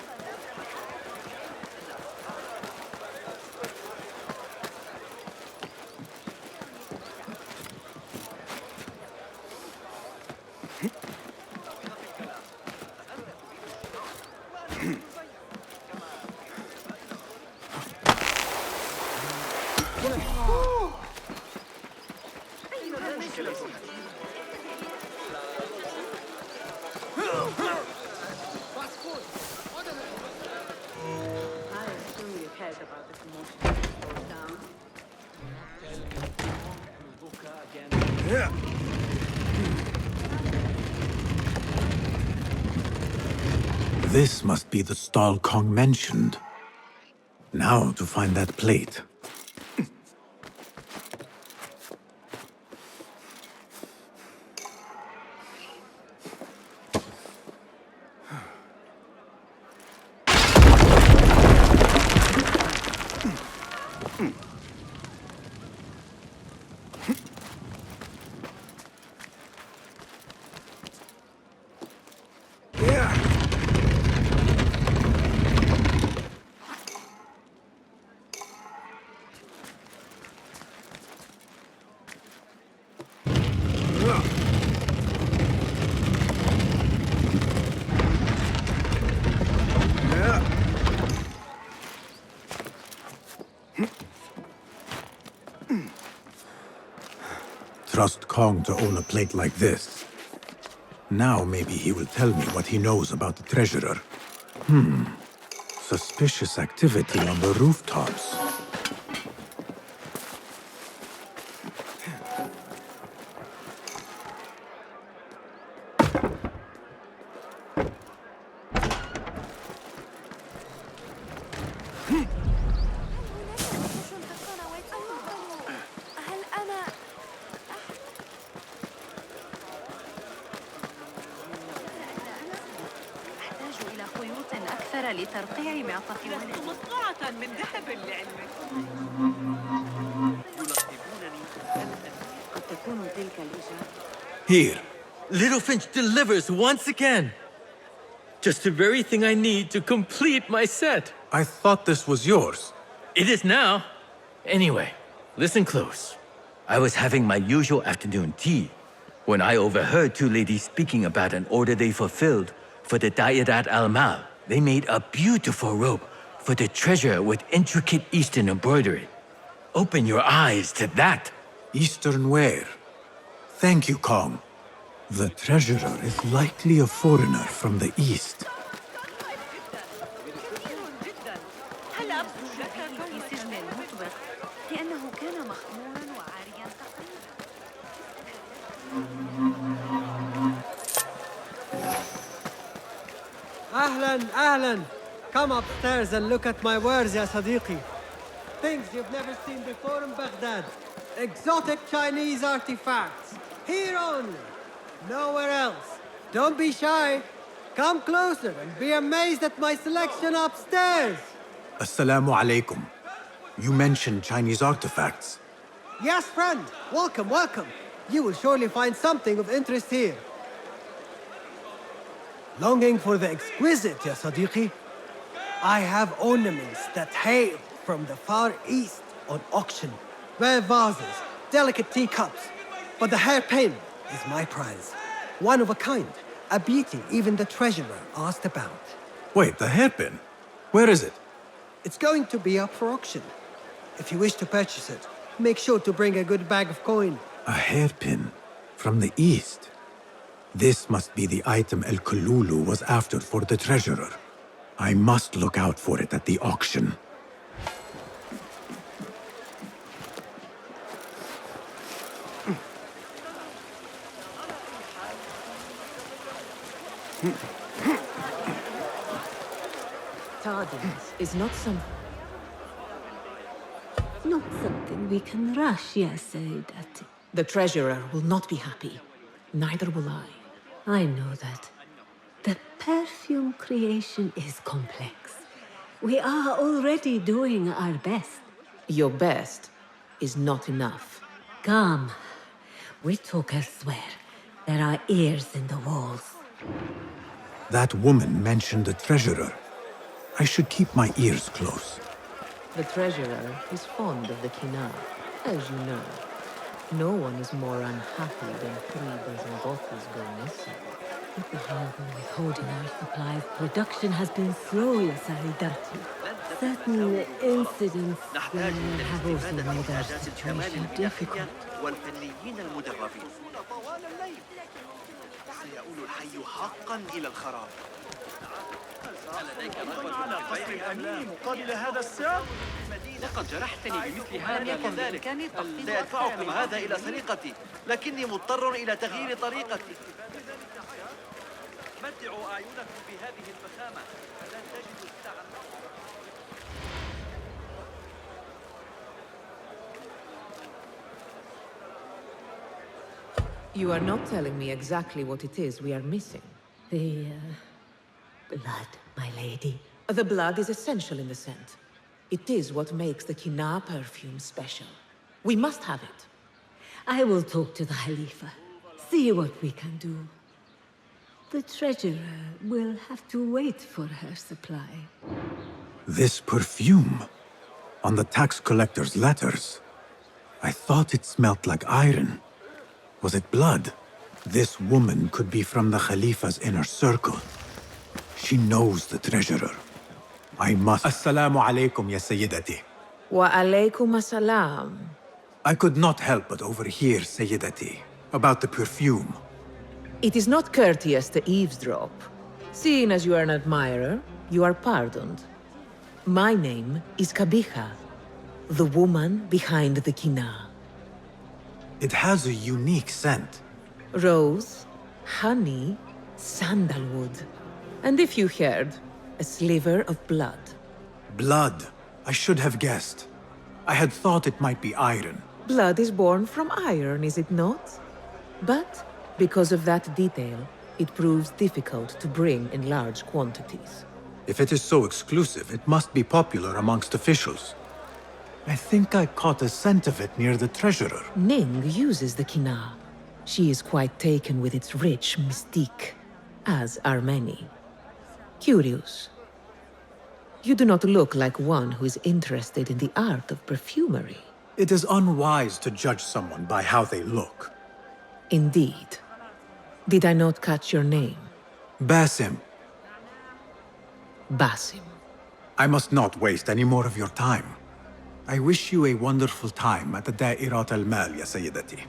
This must be the stall Kong mentioned. Now to find that plate. Trust Kong to own a plate like this. Now maybe he will tell me what he knows about the treasurer. Suspicious activity on the rooftops. لترقيع معطفي مصنوعة من ذهب لعلمك. قد تكون تلك الإجابة. Here, Little Finch delivers once again. Just the very thing I need to complete my set. I thought this was yours. It is now. Anyway, listen close. I was having my usual afternoon tea when I overheard two ladies speaking about an order they fulfilled for the Da'irat al-Mal. They made a beautiful robe for the treasure with intricate Eastern embroidery. Open your eyes to that. Eastern ware. Thank you, Kong. The treasurer is likely a foreigner from the East. هل أبدو لك في سجن مطبق لأنه كان مخمورا وعاريا تقريبا. أهلاً. Come upstairs and look at my wares, ya Sadiqi. Things you've never seen before in Baghdad. Exotic Chinese artifacts. Here only. Nowhere else. Don't be shy. Come closer and be amazed at my selection upstairs. Assalamu alaikum. You mentioned Chinese artifacts. Yes, friend. Welcome. You will surely find something of interest here. Longing for the exquisite, ya Sadiqi? I have ornaments that hail from the Far East on auction. Rare vases, delicate teacups. But the hairpin is my prize. One of a kind. A beauty even the treasurer asked about. Wait, the hairpin? Where is it? It's going to be up for auction. If you wish to purchase it, make sure to bring a good bag of coin. A hairpin from the East. This must be the item El Kululu was after for the treasurer. I must look out for it at the auction. Tardiness is not something we can rush, yes, Sayyidati. The treasurer will not be happy. Neither will I. I know that. The perfume creation is complex. We are already doing our best. Your best is not enough. Come. We talk elsewhere. There are ears in the walls. That woman mentioned the treasurer. I should keep my ears close. The treasurer is fond of the Kina, as you know. No one is more unhappy than 3 dozen bottles go missing. If we have been withholding our supplies, production has been slow, ya Sayyidati. Certain incidents have also made our situation difficult. والفنيين المدربين سيؤول الحي حقا إلى الخراب. على قصر الأمين مقابل هذا السعر؟ لقد جرحتني بمثل هذا كذلك. سيدفعكم هذا إلى سرقتي، لكني مضطر إلى تغيير طريقتي. متعوا أعينكم بهذه الفخامة، لن تجدوا السعر. You are not telling me exactly what it is we are missing. The blood, my lady. The blood is essential in the scent. It is what makes the Kina perfume special. We must have it. I will talk to the Khalifa. See what we can do. The treasurer will have to wait for her supply. This perfume? On the tax collector's letters. I thought it smelt like iron. Was it blood? This woman could be from the Khalifa's inner circle. She knows the treasurer. I must... Assalamu alaikum, ya Sayyidati. Wa alaikum assalam. I could not help but overhear, Sayyidati, about the perfume. It is not courteous to eavesdrop. Seeing as you are an admirer, you are pardoned. My name is Kabiha, the woman behind the Kina. It has a unique scent. Rose, honey, sandalwood. And if you heard, a sliver of blood. Blood. I should have guessed. I had thought it might be iron. Blood is born from iron, is it not? But because of that detail, it proves difficult to bring in large quantities. If it is so exclusive, it must be popular amongst officials. I think I caught a scent of it near the treasurer. Ning uses the Kina. She is quite taken with its rich mystique, as are many. Curious. You do not look like one who is interested in the art of perfumery. It is unwise to judge someone by how they look. Indeed. Did I not catch your name? Basim. Basim. I must not waste any more of your time. I wish you a wonderful time at the Da'irat al-Mal, ya Sayyidati.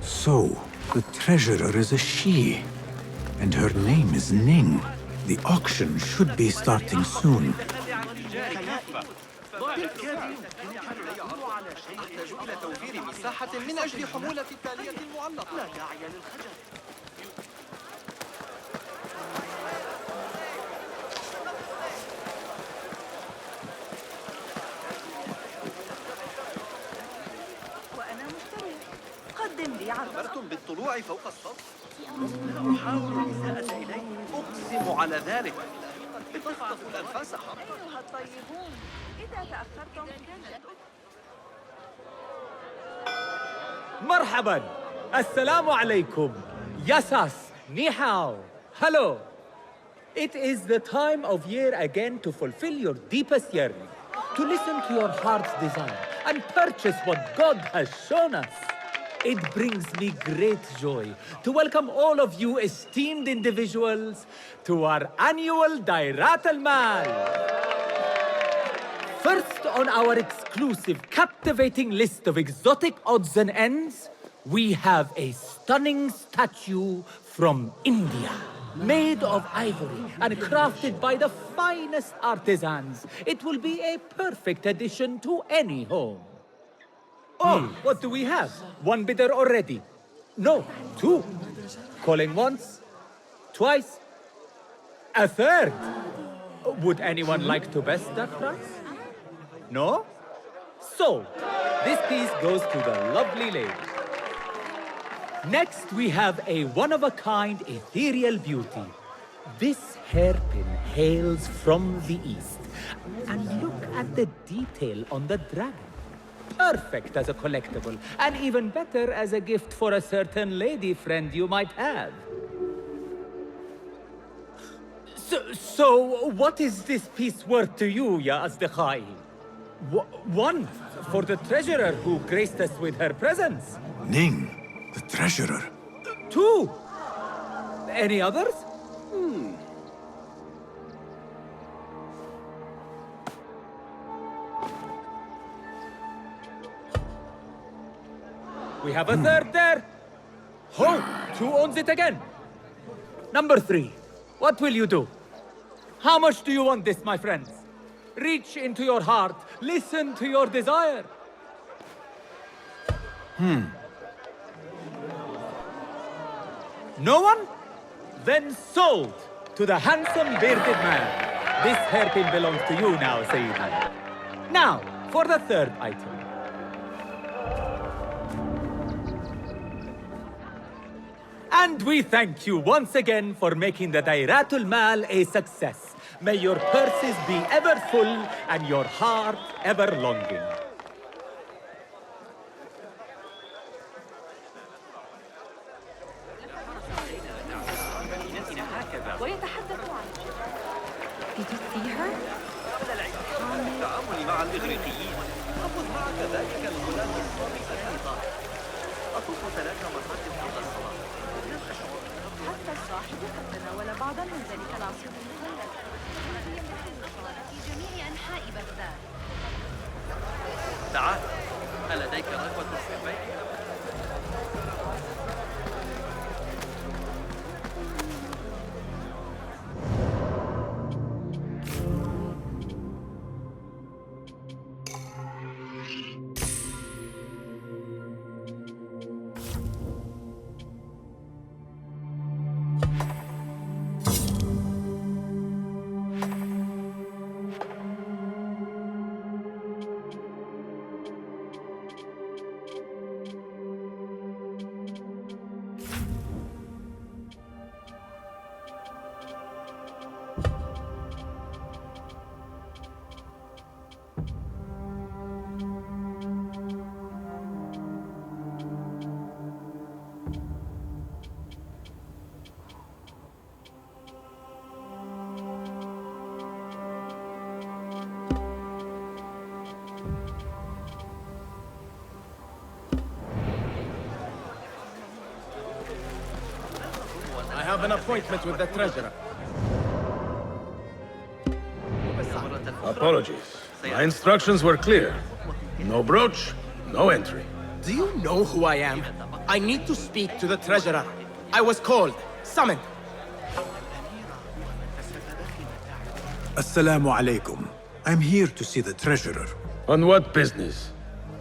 So, the treasurer is a she, and her name is Ning. The auction should be starting soon. أحتاج إلى توفير مساحة من أجل حمولة التالية المعلقة. لا داعي للخجل. وأنا مشتري. قدم لي عرض. أمرتم بالطلوع فوق السطح. لا أحاول الإساءة إليك. أقسم على ذلك. تخطف الأنفاس حقا. أيها الطيبون، إذا تأخرتم كانت مرحبا السلام عليكم Yasas Ni hao Hello It is the time of year again to fulfill your deepest yearning, to listen to your heart's desire and purchase what God has shown us. It brings me great joy to welcome all of you esteemed individuals to our annual Dairat al-Mal. First on our exclusive, captivating list of exotic odds and ends, we have a stunning statue from India. Made of ivory and crafted by the finest artisans, it will be a perfect addition to any home. Oh, what do we have? One bidder already. No, two. Calling once, twice, a third. Would anyone like to best that price? No? So, this piece goes to the lovely lady. Next, we have a one-of-a-kind ethereal beauty. This hairpin hails from the east. And look at the detail on the dragon. Perfect as a collectible, and even better as a gift for a certain lady friend you might have. So what is this piece worth to you, ya Asdiqai? One, for the treasurer who graced us with her presence. Ning, the treasurer. Two. Any others? We have a third there. Ho! Who owns it again? Number three. What will you do? How much do you want this, my friends? Reach into your heart. Listen to your desire. No one? Then sold to the handsome bearded man. This hairpin belongs to you now, Sayyidi. Now, for the third item. And we thank you once again for making the Dairatul Mal a success. May your purses be ever full and your heart ever longing. Did you see her? التعامل مع الإغريقيين. أخذ معك ذلك الغلام الصامت الحيطان. أطوف 3 مرات قبل الصلاة. لم أشعر حتى الصاحب قد تناول بعضا من ذلك العصير المخلل. في جميع أنحاء بغداد. تعال. هل لديك رغبة في البيع؟ an appointment with the treasurer. Apologies. My instructions were clear. No brooch, no entry. Do you know who I am? I need to speak to the treasurer. I was called, summoned. Assalamu alaikum. I'm here to see the treasurer. On what business?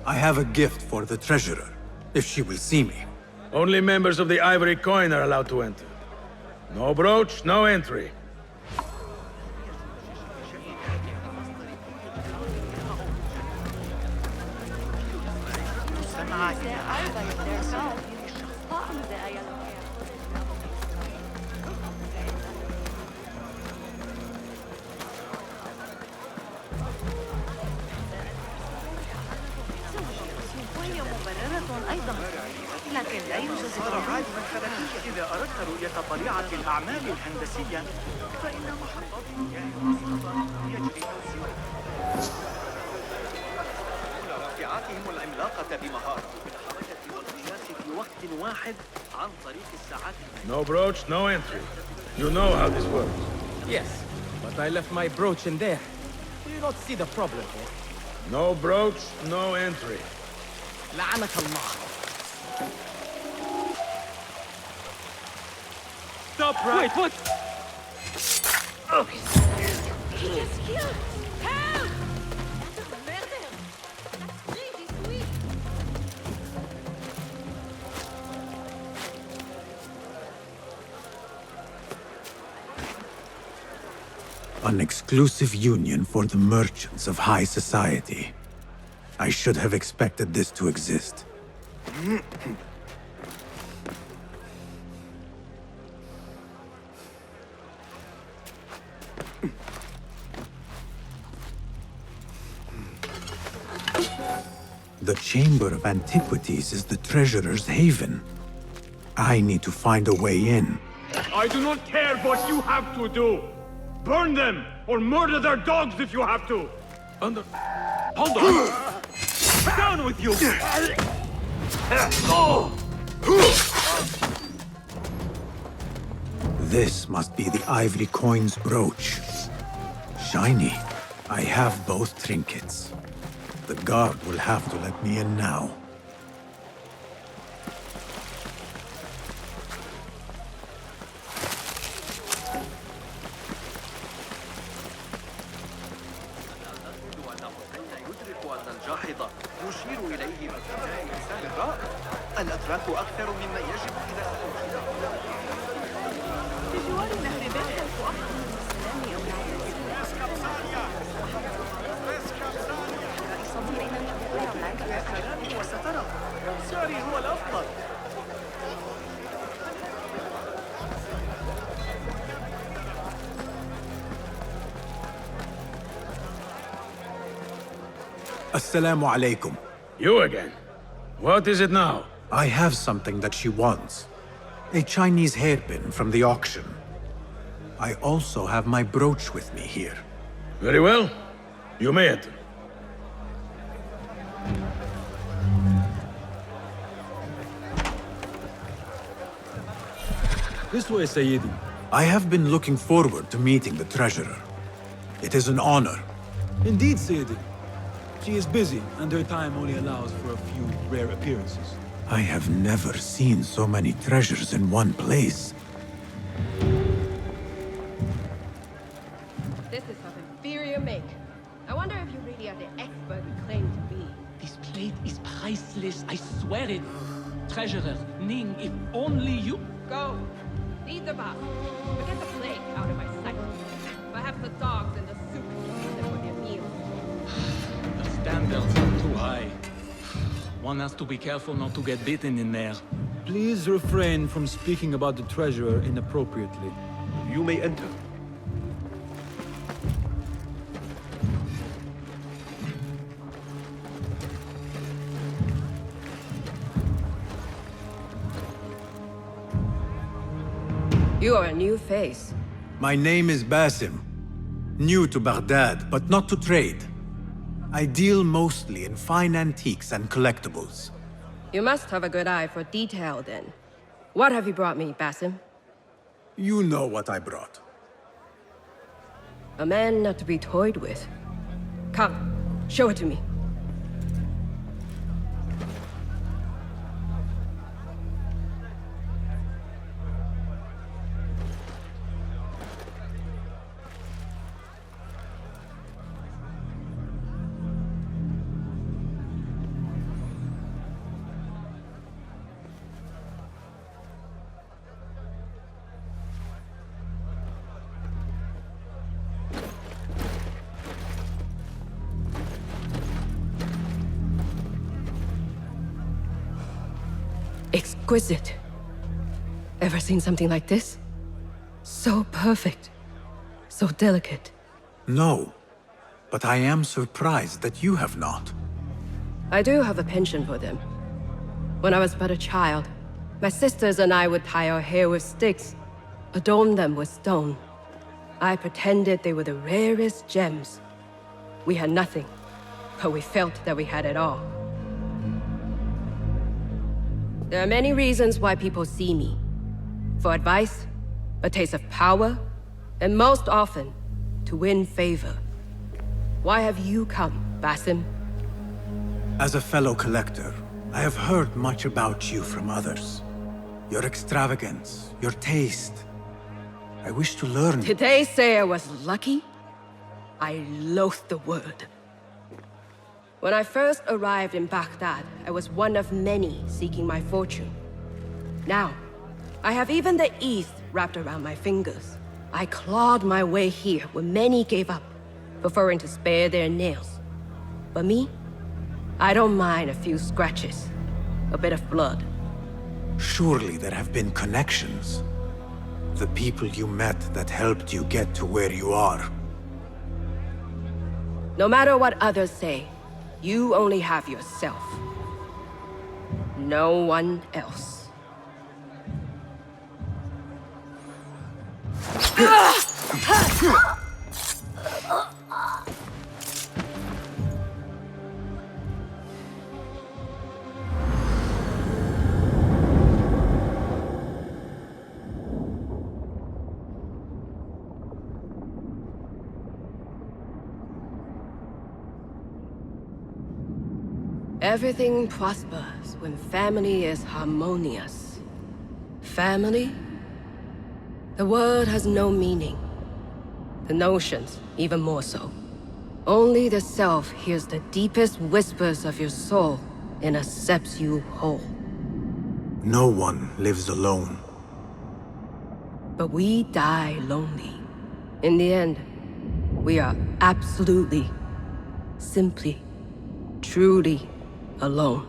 I have a gift for the treasurer, if she will see me. Only members of the Ivory Coin are allowed to enter. No brooch, no entry. لكن لا يوجد طبيعات فلكية. إذا أردت رؤية طبيعة الأعمال الهندسية فإن محطات يجري توزيعها رافعاتهم العملاقة بمهارة بالحركة والقياس في وقت واحد عن طريق الساعات. No brooch, no entry. You know how this works. Yes, but I left my brooch in there. Do you not see the problem here? No brooch, no entry. لعنك الله. Stop right. Wait, what? Oh. He is here! Help! Murder! An exclusive union for the merchants of high society. I should have expected this to exist. The Chamber of Antiquities is the treasurer's haven. I need to find a way in. I do not care what you have to do. Burn them, or murder their dogs if you have to. Hold on! Down with you! This must be the Ivory Coin's brooch. Shiny. I have both trinkets. The guard will have to let me in now. يشير إليه باتجاه إنسان الرأي. الأتراك أكثر مما يجب إذا بجوار نهر بحر وسترى ساري هو الأفضل. Assalamu alaikum. You again? What is it now? I have something that she wants. A Chinese hairpin from the auction. I also have my brooch with me here. Very well. You may enter. This way, Sayyidi. I have been looking forward to meeting the treasurer. It is an honor. Indeed, Sayyidi. She is busy, and her time only allows for a few rare appearances. I have never seen so many treasures in one place. This is of inferior make. I wonder if you really are the expert you claim to be. This plate is priceless, I swear it. Treasurer, Ning, if only you... Go. Lead the boss. But get the plate out of my sight. Perhaps the dogs and the soup can use it for their meal. The standards are too high. One has to be careful not to get bitten in there. Please refrain from speaking about the treasurer inappropriately. You may enter. You are a new face. My name is Basim. New to Baghdad, but not to trade. I deal mostly in fine antiques and collectibles. You must have a good eye for detail, then. What have you brought me, Basim? You know what I brought. A man not to be toyed with. Come, show it to me. Exquisite. Ever seen something like this? So perfect. So delicate. No, but I am surprised that you have not. I do have a penchant for them. When I was but a child, my sisters and I would tie our hair with sticks, adorn them with stone. I pretended they were the rarest gems. We had nothing, but we felt that we had it all. There are many reasons why people see me. For advice, a taste of power, and most often, to win favor. Why have you come, Basim? As a fellow collector, I have heard much about you from others. Your extravagance, your taste. I wish to learn. Did they say I was lucky? I loathe the word. When I first arrived in Baghdad, I was one of many seeking my fortune. Now, I have even the East wrapped around my fingers. I clawed my way here when many gave up, preferring to spare their nails. But me? I don't mind a few scratches, a bit of blood. Surely there have been connections. The people you met that helped you get to where you are. No matter what others say, you only have yourself. No one else. Everything prospers when family is harmonious. Family? The word has no meaning. The notions, even more so. Only the self hears the deepest whispers of your soul and accepts you whole. No one lives alone. But we die lonely. In the end, we are absolutely, simply, truly alone.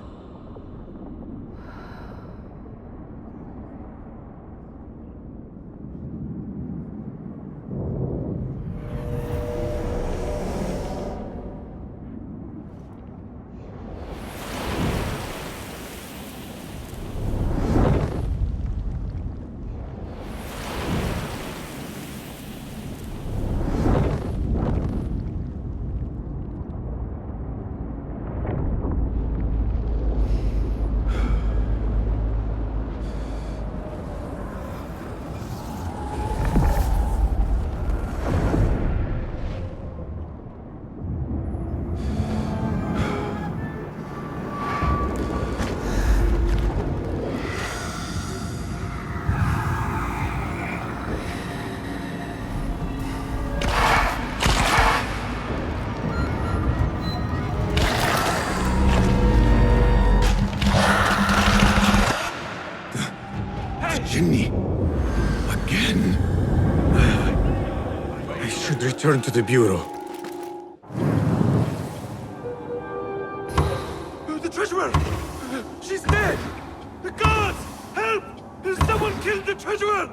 Again. I should return to the Bureau. The treasurer! She's dead! The guards! Help! Someone killed the treasurer!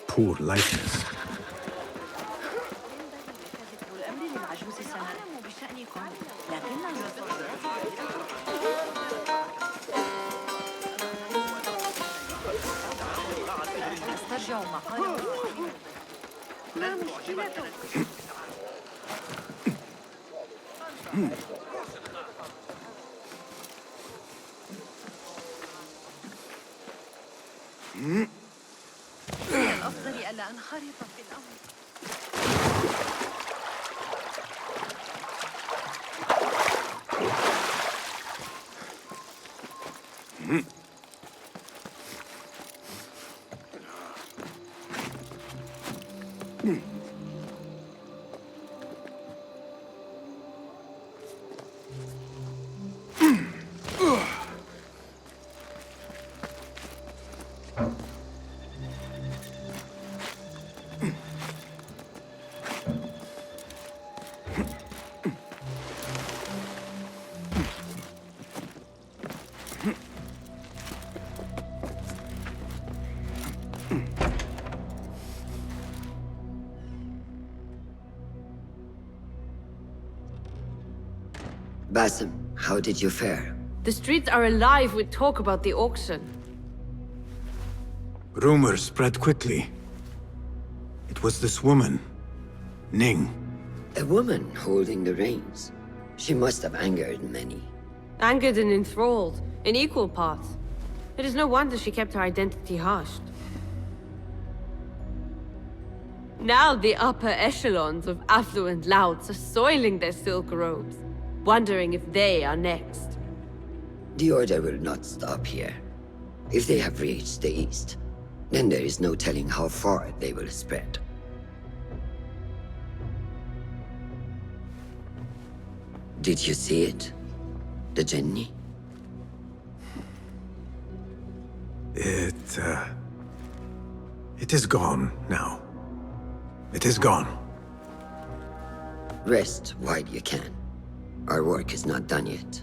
Poor likeness. من الأفضل ألا أنخرط في الأمر. Basim, how did you fare? The streets are alive with talk about the auction. Rumors spread quickly. It was this woman, Ning. A woman holding the reins. She must have angered many. Angered and enthralled, in equal parts. It is no wonder she kept her identity hushed. Now the upper echelons of affluent louts are soiling their silk robes, wondering if they are next. The Order will not stop here. If they have reached the east, then there is no telling how far they will spread. Did you see it? The Jinni? It is gone now. It is gone. Rest while you can. Our work is not done yet.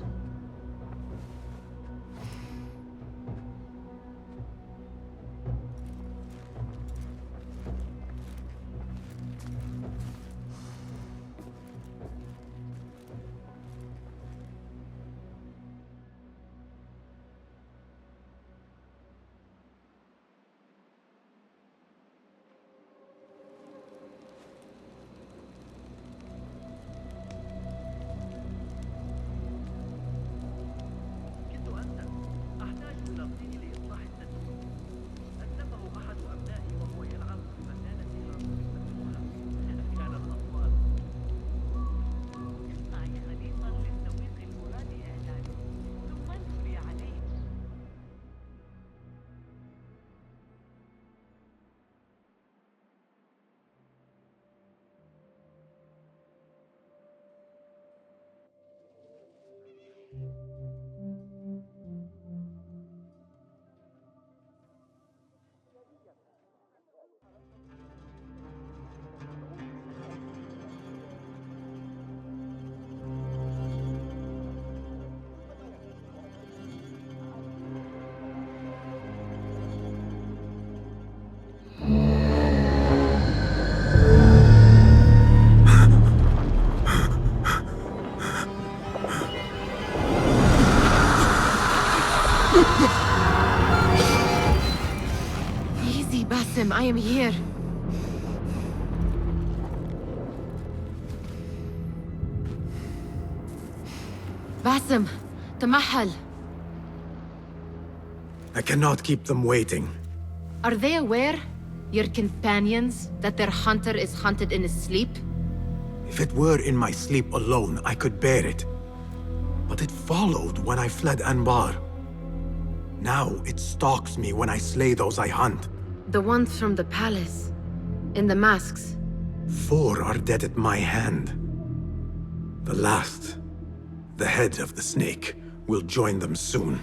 Easy, Basim, I am here. Basim, تمهل. I cannot keep them waiting. Are they aware, your companions, that their hunter is hunted in his sleep? If it were in my sleep alone, I could bear it. But it followed when I fled Anbar. Now it stalks me when I slay those I hunt. The ones from the palace, in the masks. 4 are dead at my hand. The last, the head of the snake, will join them soon.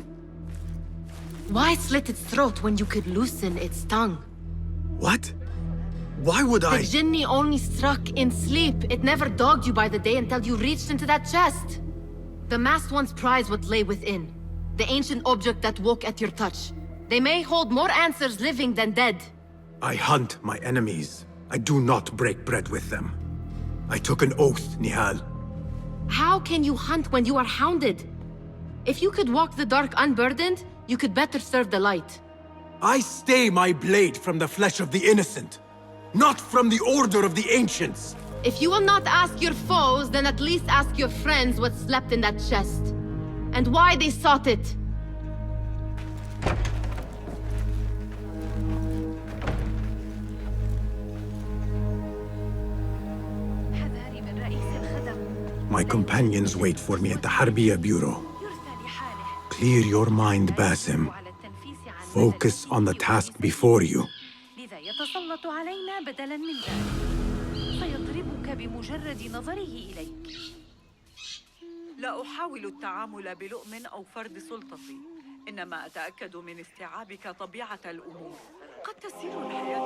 Why slit its throat when you could loosen its tongue? What? Why would I? The Jinni only struck in sleep. It never dogged you by the day until you reached into that chest. The masked ones prize what lay within. The ancient object that woke at your touch. They may hold more answers living than dead. I hunt my enemies. I do not break bread with them. I took an oath, Nihal. How can you hunt when you are hounded? If you could walk the dark unburdened, you could better serve the light. I stay my blade from the flesh of the innocent, not from the order of the ancients. If you will not ask your foes, then at least ask your friends what slept in that chest. And why they sought it. My companions wait for me at the Harbiya Bureau. Clear your mind, Basim. Focus on the task before you. لذا يتسلط علينا بدلاً من ذلك. سيضربك بمجرد نظره إليك. لا أحاول التعامل بلؤم أو فرض سلطتي، إنما أتأكد من استيعابك طبيعة الأمور. قد تسير الحياة